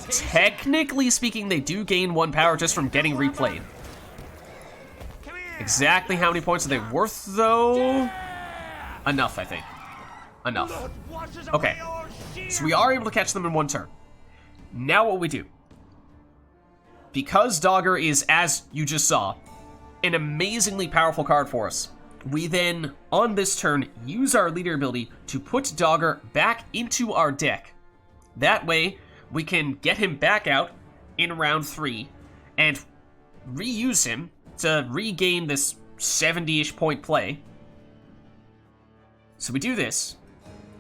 Technically speaking, they do gain 1 power just from getting replayed. Exactly how many points are they worth, though? Enough, I think. Enough. Okay. So we are able to catch them in 1 turn. Now what we do. Because Dogger is, as you just saw, an amazingly powerful card for us, we then, on this turn, use our leader ability to put Dogger back into our deck. That way, we can get him back out in round 3 and reuse him to regain this 70-ish point play. So we do this,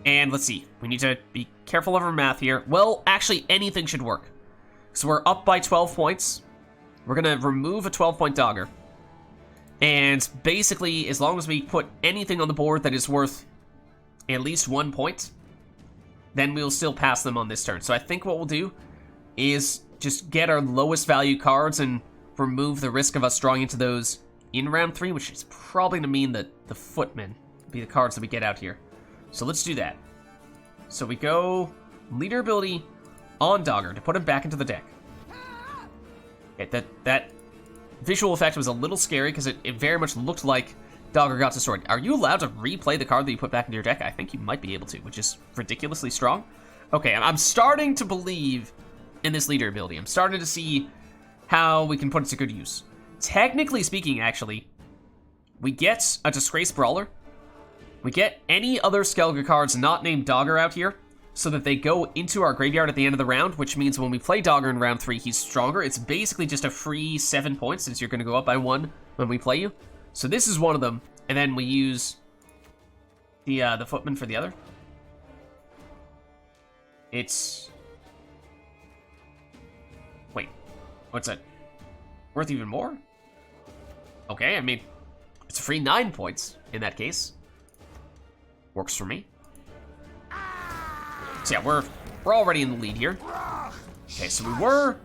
and let's see, we need to be careful of our math here. Well, actually, anything should work. So we're up by 12 points. We're going to remove a 12-point Dogger. And basically, as long as we put anything on the board that is worth at least 1 point, then we'll still pass them on this turn. So I think what we'll do is just get our lowest value cards and remove the risk of us drawing into those in round 3, which is probably going to mean that the Footmen will be the cards that we get out here. So let's do that. So we go leader ability on Dogger to put him back into the deck. Okay, that visual effect was a little scary because it very much looked like Dogger got destroyed. Are you allowed to replay the card that you put back into your deck? I think you might be able to, which is ridiculously strong. Okay, I'm starting to believe in this leader ability. I'm starting to see how we can put it to good use. Technically speaking, actually, we get a Disgraced Brawler. We get any other Skellige cards not named Dogger out here, so that they go into our graveyard at the end of the round, which means when we play Dogger in round 3, he's stronger. It's basically just a free 7 points, since you're going to go up by 1 when we play you. So this is one of them, and then we use the Footman for the other. It's... Wait, what's that? Worth even more? Okay, I mean, it's a free 9 points in that case. Works for me. So yeah, we're already in the lead here. Okay, so we were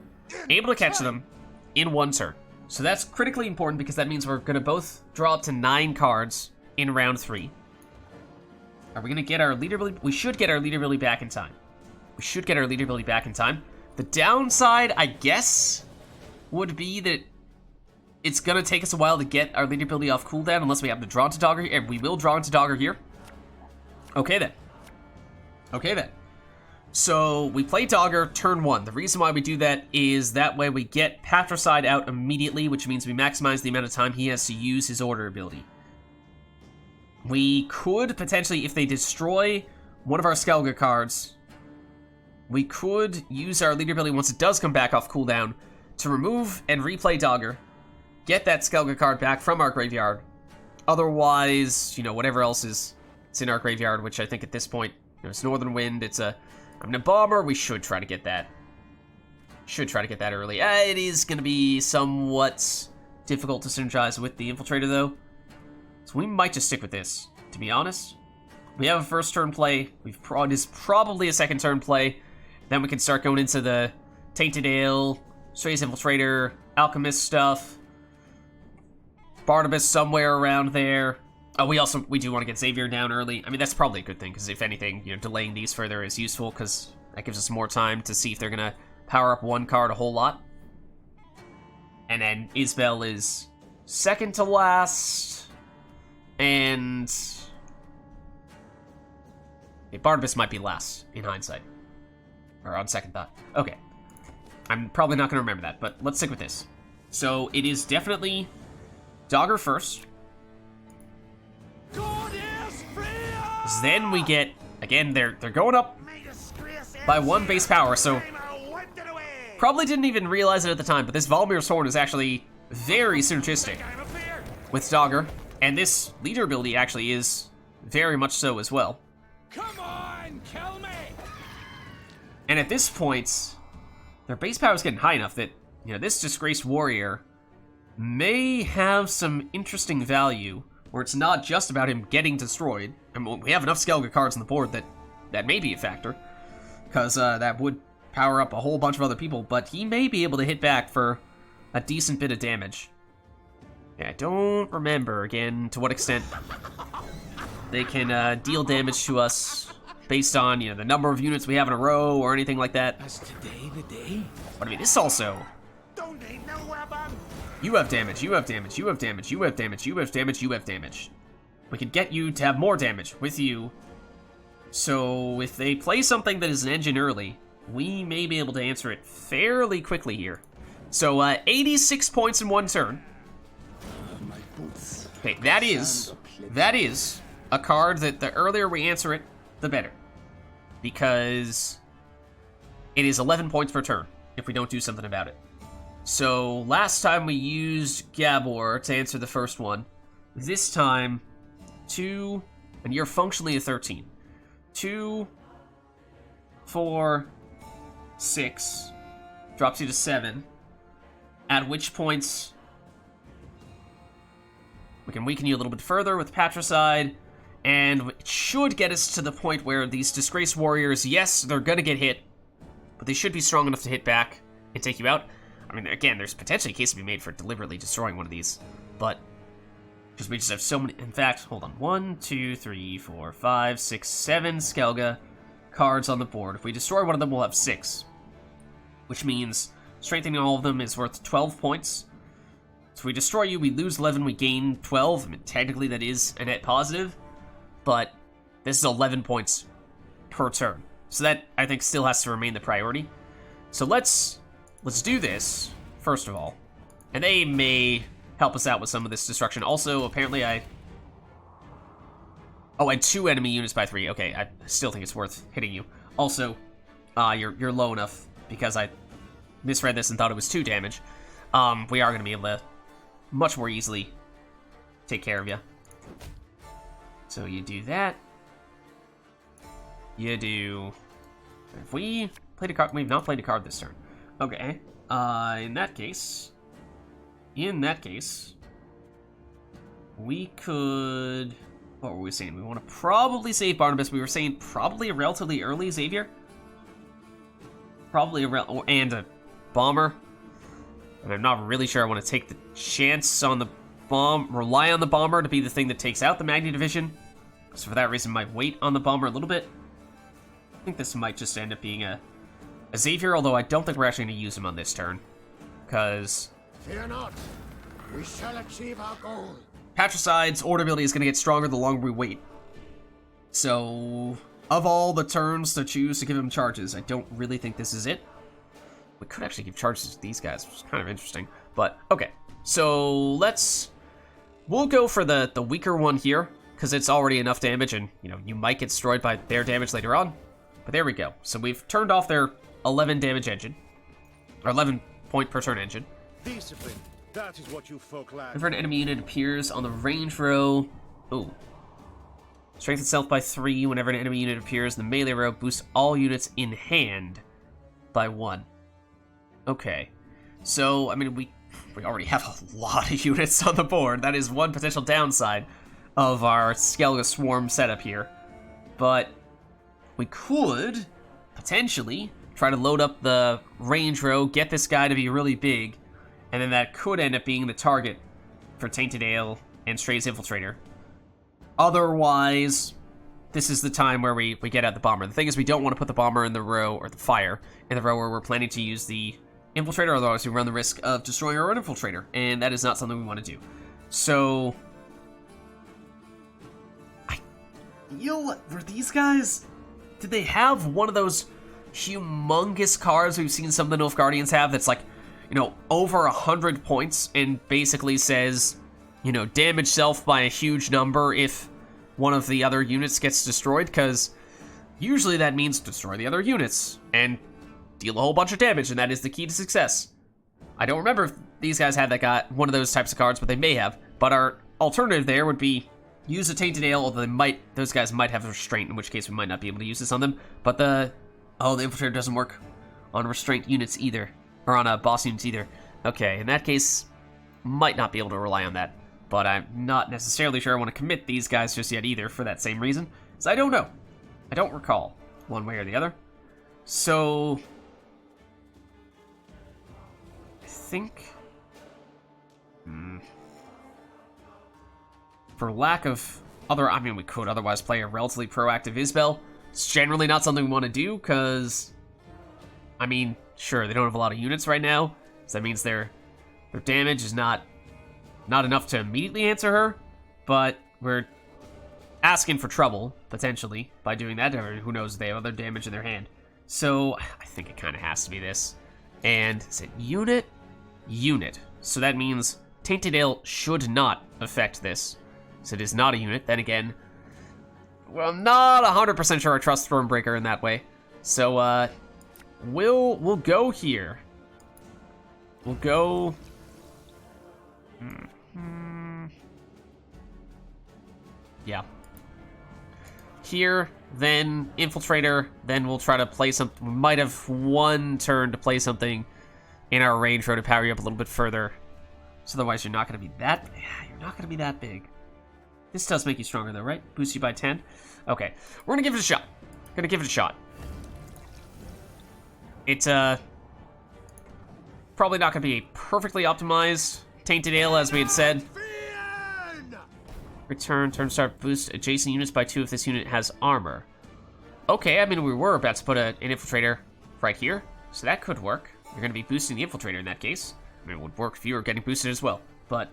able to catch them in 1 turn. So that's critically important because that means we're going to both draw up to 9 cards in round 3. Are we going to get our leader ability? We should get our leader ability back in time. We should get our leader ability back in time. The downside, I guess, would be that it's going to take us a while to get our leader ability off cooldown unless we have to draw into Dogger here. And we will draw into Dogger here. Okay then. Okay then. So we play Dogger turn 1. The reason why we do that is that way we get Patricide out immediately, which means we maximize the amount of time he has to use his order ability. We could potentially, if they destroy one of our Skellige cards, we could use our leader ability once it does come back off cooldown to remove and replay Dogger, get that Skellige card back from our graveyard. Otherwise, you know, whatever else is in our graveyard, which I think at this point, there's Northern Wind, it's a Bomber, we should try to get that. Should try to get that early. It is going to be somewhat difficult to synergize with the Infiltrator, though. So we might just stick with this, to be honest. We have a first turn play. It is probably a second turn play. Then we can start going into the Tainted Ale, Strays Infiltrator, Alchemist stuff. Barnabas somewhere around there. Oh, we do want to get Xavier down early. I mean, that's probably a good thing, because if anything, you know, delaying these further is useful, because that gives us more time to see if they're going to power up one card a whole lot. And then Isbel is second to last. And Barnabas might be last, in hindsight. Or on second thought. Okay. I'm probably not going to remember that, but let's stick with this. So, it is definitely Dogger first. Then we get, again, they're going up by 1 base power, so probably didn't even realize it at the time, but this Valmir's Horn is actually very synergistic with Dogger, and this leader ability actually is very much so as well. Come on, kill me! And at this point, their base power is getting high enough that, you know, this Disgraced Warrior may have some interesting value, where it's not just about him getting destroyed. I mean, we have enough Skellige cards on the board that may be a factor, because that would power up a whole bunch of other people, but he may be able to hit back for a decent bit of damage. Yeah, I don't remember, again, to what extent they can deal damage to us based on, you know, the number of units we have in a row or anything like that. Is today the day? But I mean, this also... Don't need no weapon! You have damage, you have damage, you have damage, you have damage, you have damage, you have damage. We can get you to have more damage with you. So if they play something that is an engine early, we may be able to answer it fairly quickly here. So 86 points in 1 turn. Okay, that is a card that the earlier we answer it, the better. Because it is 11 points per turn if we don't do something about it. So last time we used Gabor to answer the first one. This time, 2, and you're functionally a 13. 2, 4, 6, drops you to 7. At which points we can weaken you a little bit further with Patricide, and it should get us to the point where these Disgraced Warriors, yes, they're gonna get hit, but they should be strong enough to hit back and take you out. I mean, again, there's potentially a case to be made for deliberately destroying one of these, but because we just have so many. In fact, hold on. 1, 2, 3, 4, 5, 6, 7 Skellige cards on the board. If we destroy one of them, we'll have 6, which means strengthening all of them is worth 12 points. So if we destroy you, we lose 11, we gain 12. I mean, technically that is a net positive, but this is 11 points per turn. So that, I think, still has to remain the priority. So let's do this first of all. And they may help us out with some of this destruction. Also, apparently Oh, and 2 enemy units by 3. Okay, I still think it's worth hitting you. Also, you're low enough because I misread this and thought it was 2 damage. We are going to be able to much more easily take care of you. So you do that. You do... If we played a card... We've not played a card this turn. Okay. In that case... we could... What were we saying? We want to probably save Barnabas. We were saying probably a relatively early Xavier. Probably and a bomber. And I'm not really sure I want to take the chance on the bomb, rely on the bomber to be the thing that takes out the Magni division. So for that reason, might wait on the bomber a little bit. I think this might just end up being a Xavier, although I don't think we're actually going to use him on this turn. Because... Fear not. We shall achieve our goal. Patricide's order ability is going to get stronger the longer we wait. So, of all the turns to choose to give him charges, I don't really think this is it. We could actually give charges to these guys, which is kind of interesting. But, okay. So, we'll go for the weaker one here, because it's already enough damage, and, you know, you might get destroyed by their damage later on. But there we go. So we've turned off their 11 damage engine. Or 11 point per turn engine. Discipline. That is what you folk lack. Whenever an enemy unit appears on the range row... Ooh. Strength itself by 3. Whenever an enemy unit appears in the melee row, boost all units in hand by 1. Okay. So, I mean, we already have a lot of units on the board. That is one potential downside of our Skellige Swarm setup here. But we could, potentially, try to load up the range row, get this guy to be really big, and then that could end up being the target for Tainted Ale and Stray's Infiltrator. Otherwise, this is the time where we get out the bomber. The thing is, we don't want to put the bomber in the row, or the fire, in the row where we're planning to use the Infiltrator, otherwise we run the risk of destroying our own Infiltrator, and that is not something we want to do. So... were these guys... Did they have one of those humongous cards we've seen some of the Nilfgaardians have that's like, you know, over 100 points and basically says, you know, damage self by a huge number if one of the other units gets destroyed? Because usually that means destroy the other units and deal a whole bunch of damage, and that is the key to success. I don't remember if these guys had one of those types of cards, but they may have. But our alternative there would be use a Tainted Ale, although those guys might have restraint, in which case we might not be able to use this on them. But the Infiltrator doesn't work on restraint units either, or on boss units either. Okay, in that case, might not be able to rely on that. But I'm not necessarily sure I want to commit these guys just yet either, for that same reason. So I don't know. I don't recall, one way or the other. So... I think... For lack of other... I mean, we could otherwise play a relatively proactive Isbel. It's generally not something we want to do, because... I mean, sure, they don't have a lot of units right now, so that means their damage is not enough to immediately answer her, but we're asking for trouble, potentially, by doing that, or who knows, they have other damage in their hand. So, I think it kind of has to be this. And, is it unit? Unit. So that means Tainted Ale should not affect this. So it is not a unit. Then again, well, I'm not 100% sure I trust Thronebreaker in that way. So, we'll go here. We'll go... Yeah. Here, then Infiltrator, then we'll try to play something. We might have one turn to play something in our range row to power you up a little bit further. So otherwise you're not going to be that... Yeah, you're not going to be that big. This does make you stronger though, right? Boost you by 10? Okay, we're going to give it a shot. Gonna give it a shot. It's, probably not going to be a perfectly optimized Tainted Ale, as we had said. Return, turn start, boost adjacent units by 2 if this unit has armor. Okay, I mean, we were about to put an Infiltrator right here, so that could work. You're going to be boosting the Infiltrator in that case. I mean, it would work if you were getting boosted as well. But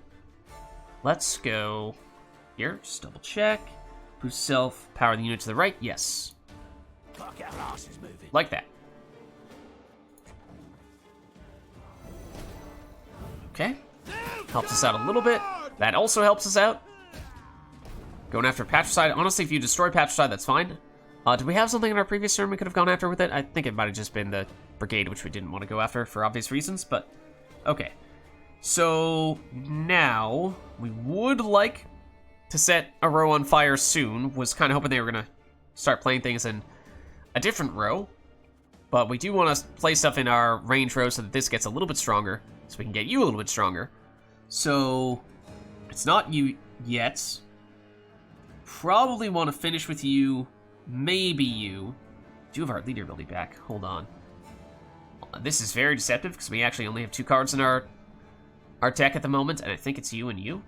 let's go here, just double check. Boost self, power the unit to the right, yes. Fuck, our ass is moving. Like that. Okay. Helps us out a little bit. That also helps us out. Going after Patricide. Honestly, if you destroy Patricide, that's fine. Did we have something in our previous turn we could have gone after with it? I think it might have just been the Brigade, which we didn't want to go after for obvious reasons, but okay. So now we would like to set a row on fire soon. Was kind of hoping they were going to start playing things in a different row, but we do want to play stuff in our range row so that this gets a little bit stronger, so we can get you a little bit stronger. So it's not you yet. Probably want to finish with you. Maybe you. Do have our leader ability back. Hold on. This is very deceptive because we actually only have 2 cards in our deck at the moment, and I think it's you and you.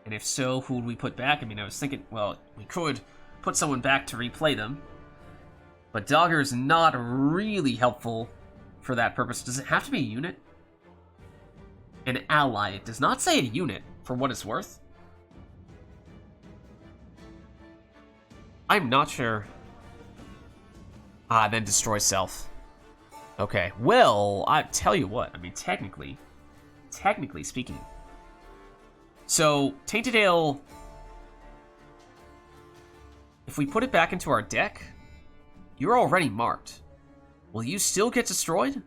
And if so, who would we put back? I mean, I was thinking, well, we could put someone back to replay them, but Dogger is not really helpful for that purpose. Does it have to be a unit? An ally. It does not say a unit, for what it's worth. I'm not sure. Then destroy self. Okay, well, I tell you what. I mean, technically speaking. So, Tainted Ale, if we put it back into our deck, you're already marked. Will you still get destroyed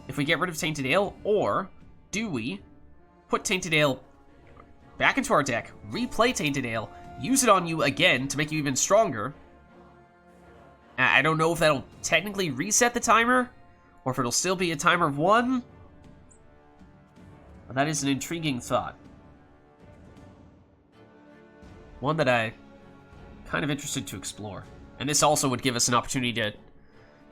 if we get rid of Tainted Ale, or do we put Tainted Ale back into our deck, replay Tainted Ale, use it on you again to make you even stronger? I don't know if that'll technically reset the timer, or if it'll still be a timer of 1. But that is an intriguing thought. One that I'm kind of interested to explore. And this also would give us an opportunity to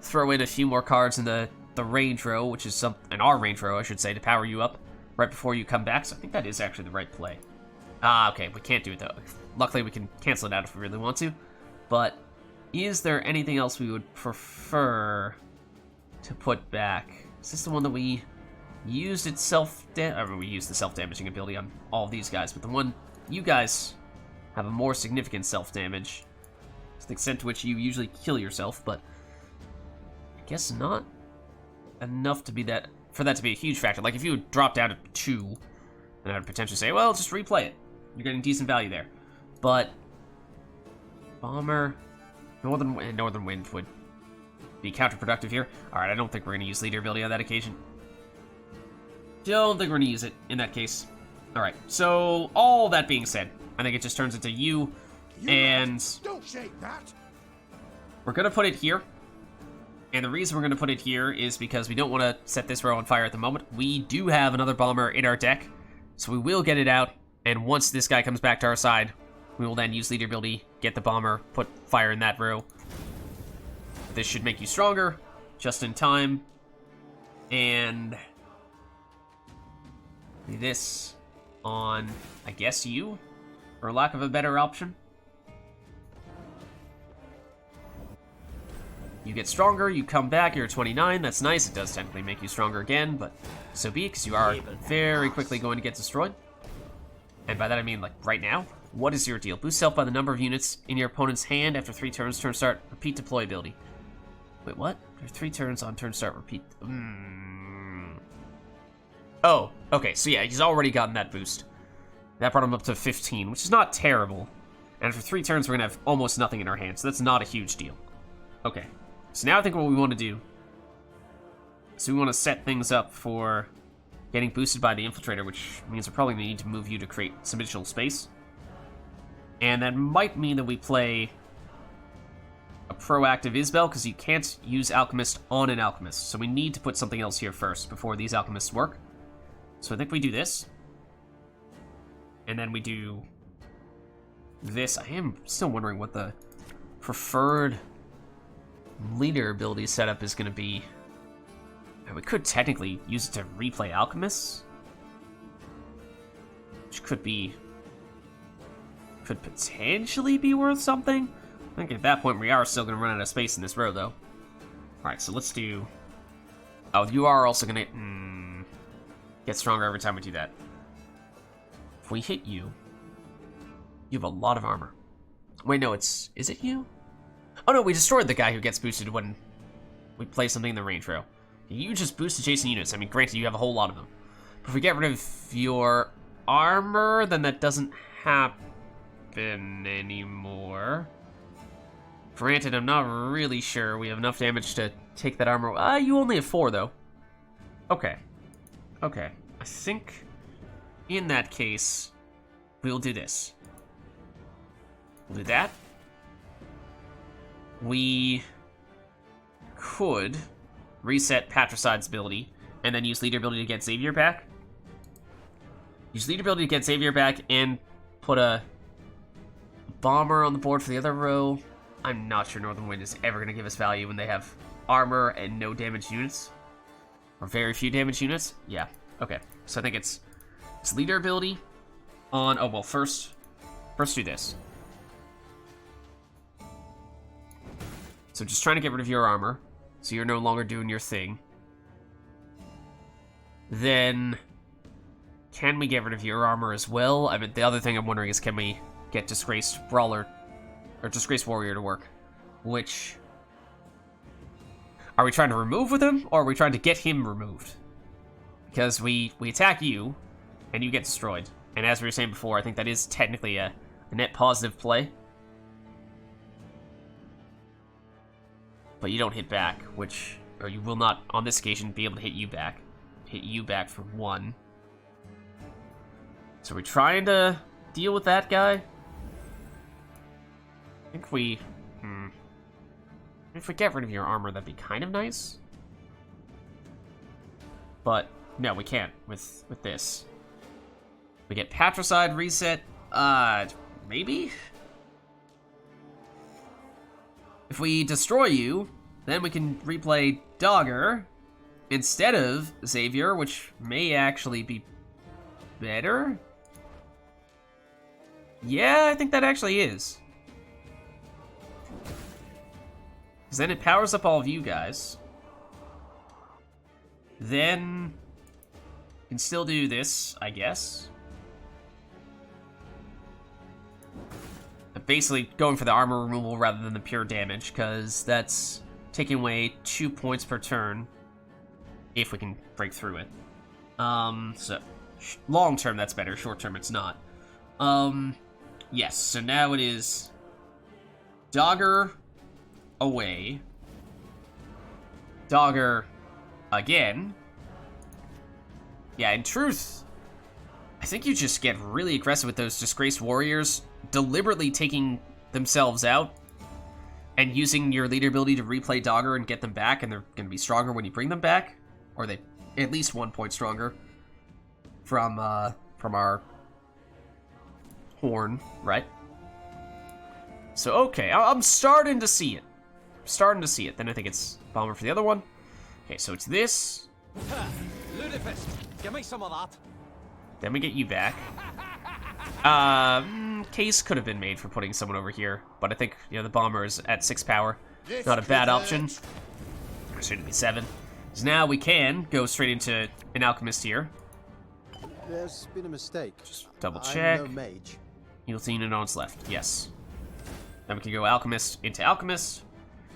throw in a few more cards in the range row, which is in our range row, I should say, to power you up right before you come back. So I think that is actually the right play. Okay, we can't do it though. Luckily, we can cancel it out if we really want to. But is there anything else we would prefer to put back? Is this the one that we used its we used the self-damaging ability on all of these guys, but the one you guys have a more significant self-damage. It's the extent to which you usually kill yourself, but I guess not enough to be for that to be a huge factor. Like if you dropped out at 2, then I would potentially say, well, just replay it. You're getting decent value there. But Bomber, Northern Wind would be counterproductive here. Alright, I don't think we're going to use leader ability on that occasion. Don't think we're going to use it in that case. Alright, so all that being said, I think it just turns into you and don't shake that. We're going to put it here. And the reason we're going to put it here is because we don't want to set this row on fire at the moment. We do have another bomber in our deck, so we will get it out. And once this guy comes back to our side, we will then use leader ability, get the bomber, put fire in that row. This should make you stronger, just in time. And this on, I guess, you, for lack of a better option. You get stronger, you come back, you're 29, that's nice. It does technically make you stronger again, but so be it, because you are very quickly going to get destroyed. And by that I mean, like, right now. What is your deal? Boost self by the number of units in your opponent's hand after 3 turns, turn start, repeat deploy ability. Wait, what? After 3 turns on turn start, repeat. Oh, okay, so yeah, he's already gotten that boost. That brought him up to 15, which is not terrible. And after 3 turns, we're gonna have almost nothing in our hand, so that's not a huge deal. Okay, so now I think what we want to do is we want to set things up for getting boosted by the Infiltrator, which means we're probably going to need to move you to create some additional space. And that might mean that we play a proactive Isbel, because you can't use Alchemist on an Alchemist. So we need to put something else here first before these Alchemists work. So I think we do this. And then we do this. I am still wondering what the preferred leader ability setup is going to be. We could technically use it to replay Alchemists, which could potentially be worth something. I think at that point we are still going to run out of space in this row, though. Alright, so let's do... Oh, you are also going to get stronger every time we do that. If we hit you, you have a lot of armor. Wait, no, is it you? Oh no, we destroyed the guy who gets boosted when we play something in the range row. You just boost adjacent units. I mean, granted, you have a whole lot of them. But if we get rid of your armor, then that doesn't happen anymore. Granted, I'm not really sure we have enough damage to take that armor. You only have 4, though. Okay. Okay. I think in that case, we'll do this. We'll do that. We could reset Patricide's ability and then use leader ability to get Xavier back. Use leader ability to get Xavier back and put a bomber on the board for the other row. I'm not sure Northern Wind is ever going to give us value when they have armor and no damage units. Or very few damage units. Yeah, okay. So I think it's leader ability on... Oh, well, first do this. So just trying to get rid of your armor, so you're no longer doing your thing. Then, can we get rid of your armor as well? I mean, the other thing I'm wondering is, can we get Disgraced Brawler, or Disgraced Warrior to work? Which, are we trying to remove with him, or are we trying to get him removed? Because we attack you, and you get destroyed. And as we were saying before, I think that is technically a net positive play. But you don't hit back, which, or you will not, on this occasion, be able to hit you back. Hit you back for 1. So we're trying to deal with that guy. I think we, if we get rid of your armor, that'd be kind of nice. But, no, we can't with this. We get Patricide reset, maybe? If we destroy you, then we can replay Dogger instead of Xavier, which may actually be better. Yeah, I think that actually is. Because then it powers up all of you guys. Then you can still do this, I guess. Basically going for the armor removal rather than the pure damage, because that's taking away 2 points per turn if we can break through it. So long term that's better, short term it's not. Yes, so now it is Dogger away, Dogger again. Yeah, in truth, I think you just get really aggressive with those Disgraced Warriors, deliberately taking themselves out and using your leader ability to replay Dogger and get them back, and they're going to be stronger when you bring them back, or they at least 1 point stronger from our horn, right? So okay, I'm starting to see it. Then I think it's bomber for the other one. Okay, so it's this. Ludicrous. Give me some of that. Then we get you back. Case could have been made for putting someone over here, but I think, you know, the bomber is at 6 power. Not a bad option. Or should it be 7? So now we can go straight into an alchemist here. There's been a mistake. Just double check. I'm no mage. You'll see unit on its left. Yes. Then we can go alchemist into alchemist.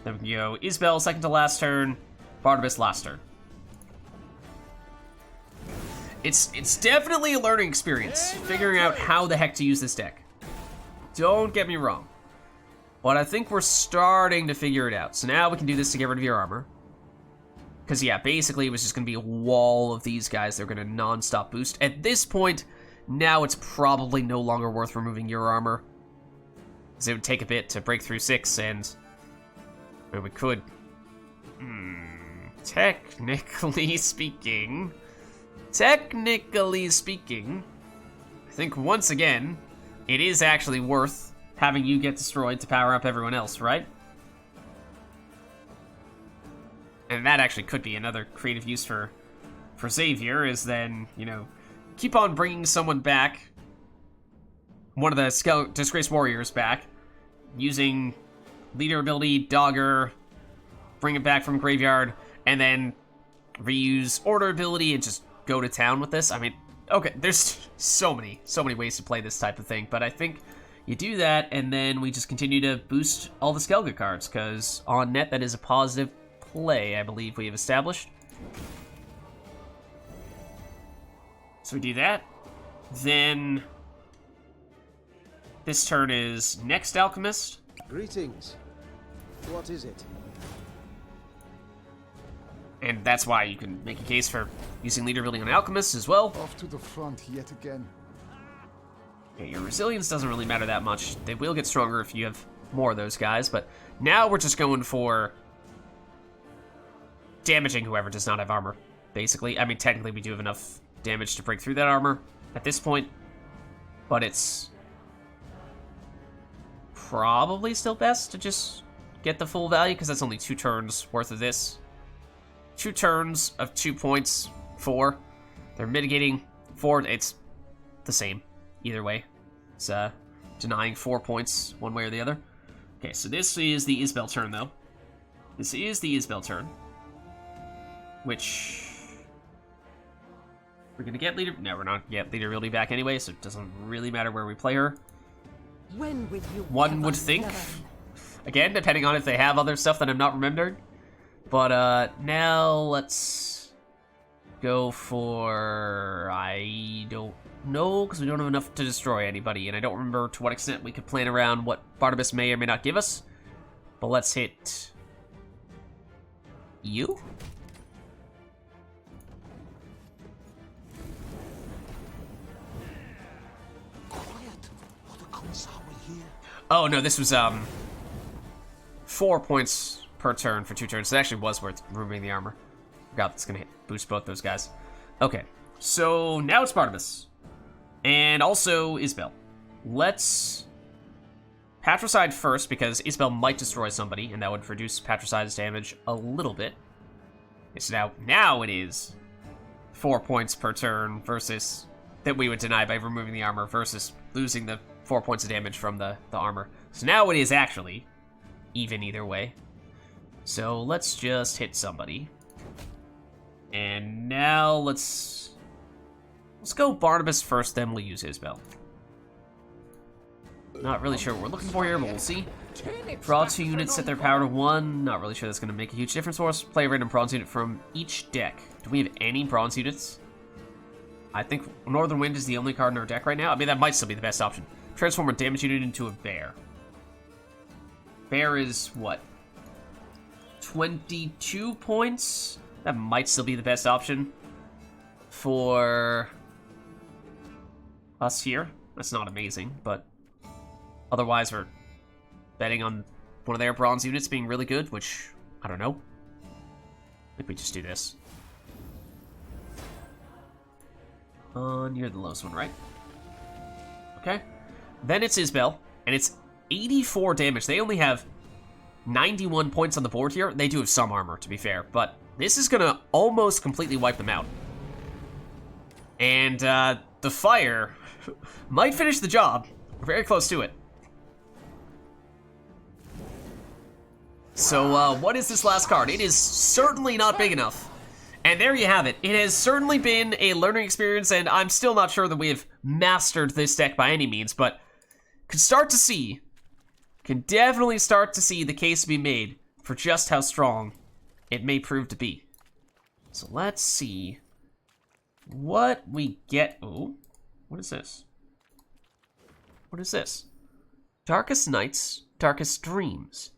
Then we can go Isabel second to last turn. Barnabas last turn. It's definitely a learning experience, figuring out how the heck to use this deck. Don't get me wrong. But I think we're starting to figure it out. So now we can do this to get rid of your armor. Because, yeah, basically it was just going to be a wall of these guys that are going to non-stop boost. At this point, now it's probably no longer worth removing your armor. Because it would take a bit to break through 6, and we could... Technically speaking, I think once again, it is actually worth having you get destroyed to power up everyone else, right? And that actually could be another creative use for Xavier, is then, you know, keep on bringing someone back, one of the Disgraced Warriors back, using leader ability, Dogger, bring it back from graveyard, and then reuse order ability and just go to town with this. I mean, okay, there's so many ways to play this type of thing, but I think you do that, and then we just continue to boost all the Skellige cards, because on net that is a positive play, I believe we have established. So we do that. Then this turn is next Alchemist. Greetings. What is it? And that's why you can make a case for using leader building on Alchemist as well. Off to the front yet again. Okay, your resilience doesn't really matter that much. They will get stronger if you have more of those guys, but now we're just going for damaging whoever does not have armor, basically. I mean, technically we do have enough damage to break through that armor at this point, but it's probably still best to just get the full value, because that's only 2 turns worth of this. 2 turns of 2 points, 4. They're mitigating 4. It's the same either way. It's denying 4 points one way or the other. Okay, so this is the Isabel turn, though. This is the Isabel turn, which we're gonna get leader. No, we're not get leader really back anyway, so it doesn't really matter where we play her. When will you One would think. Again, depending on if they have other stuff that I'm not remembered. But now let's go for, I don't know, because we don't have enough to destroy anybody, and I don't remember to what extent we could plan around what Barnabas may or may not give us. But let's hit you. Oh no, this was 4 points per turn for 2 turns. So it actually was worth removing the armor. Forgot that's gonna boost both those guys. Okay, so now it's Barnabas. And also Isabel. Let's Patricide first, because Isabel might destroy somebody, and that would reduce Patricide's damage a little bit. Okay, so now it is 4 points per turn versus that we would deny by removing the armor versus losing the 4 points of damage from the armor. So now it is actually even either way. So let's just hit somebody. And now let's go Barnabas first, then we'll use Isabel. Not really sure what we're looking for here, but we'll see. Draw 2 units, set their power to 1. Not really sure that's going to make a huge difference for us. Play a random bronze unit from each deck. Do we have any bronze units? I think Northern Wind is the only card in our deck right now. I mean, that might still be the best option. Transform a damage unit into a bear. Bear is what? 22 points? That might still be the best option for us here. That's not amazing, but otherwise we're betting on one of their bronze units being really good, which, I don't know. I think we just do this. You're the lowest one, right? Okay. Then it's Isabel, and it's 84 damage. They only have 91 points on the board here. They do have some armor, to be fair, but this is gonna almost completely wipe them out. And the fire might finish the job. We're very close to it. So what is this last card? It is certainly not big enough. And there you have it. It has certainly been a learning experience, and I'm still not sure that we have mastered this deck by any means, but can definitely start to see the case be made for just how strong it may prove to be. So let's see what we get. Oh, what is this? What is this? Darkest nights, darkest dreams.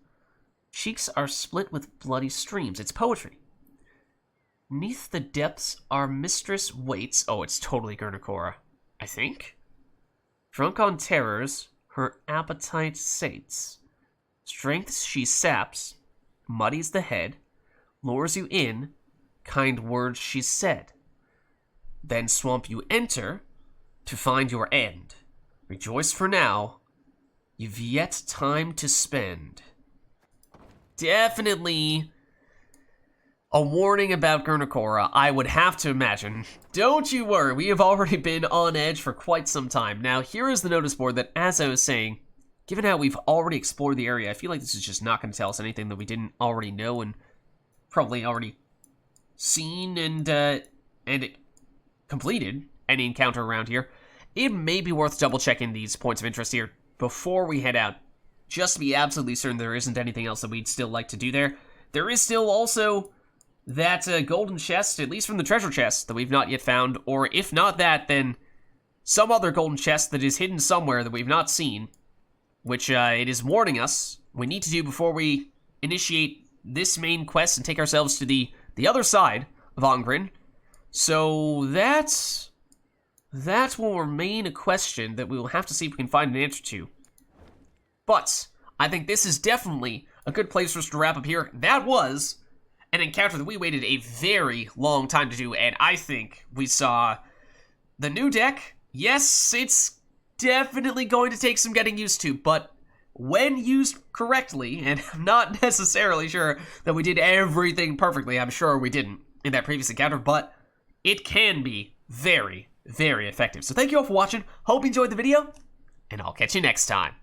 Cheeks are split with bloody streams. It's poetry. Neath the depths our mistress waits. Oh, it's totally Gurnacora, I think. Drunk on terrors, her appetite sates. Strength she saps, muddies the head, lures you in, kind words she said. Then swamp you enter, to find your end. Rejoice for now, you've yet time to spend. Definitely a warning about Gurnacora, I would have to imagine. Don't you worry, we have already been on edge for quite some time. Now, here is the notice board that, as I was saying, given how we've already explored the area, I feel like this is just not going to tell us anything that we didn't already know and probably already seen and completed any encounter around here. It may be worth double-checking these points of interest here before we head out, just to be absolutely certain there isn't anything else that we'd still like to do there. there is still also that golden chest, at least from the treasure chest, that we've not yet found, or if not that, then some other golden chest that is hidden somewhere that we've not seen, which it is warning us we need to do before we initiate this main quest and take ourselves to the other side of Ongrin. So that will remain a question that we will have to see if we can find an answer to. But I think this is definitely a good place for us to wrap up here. That was an encounter that we waited a very long time to do, and I think we saw the new deck. Yes, it's definitely going to take some getting used to, but when used correctly, and I'm not necessarily sure that we did everything perfectly, I'm sure we didn't in that previous encounter, but it can be very, very effective. So thank you all for watching, hope you enjoyed the video, and I'll catch you next time.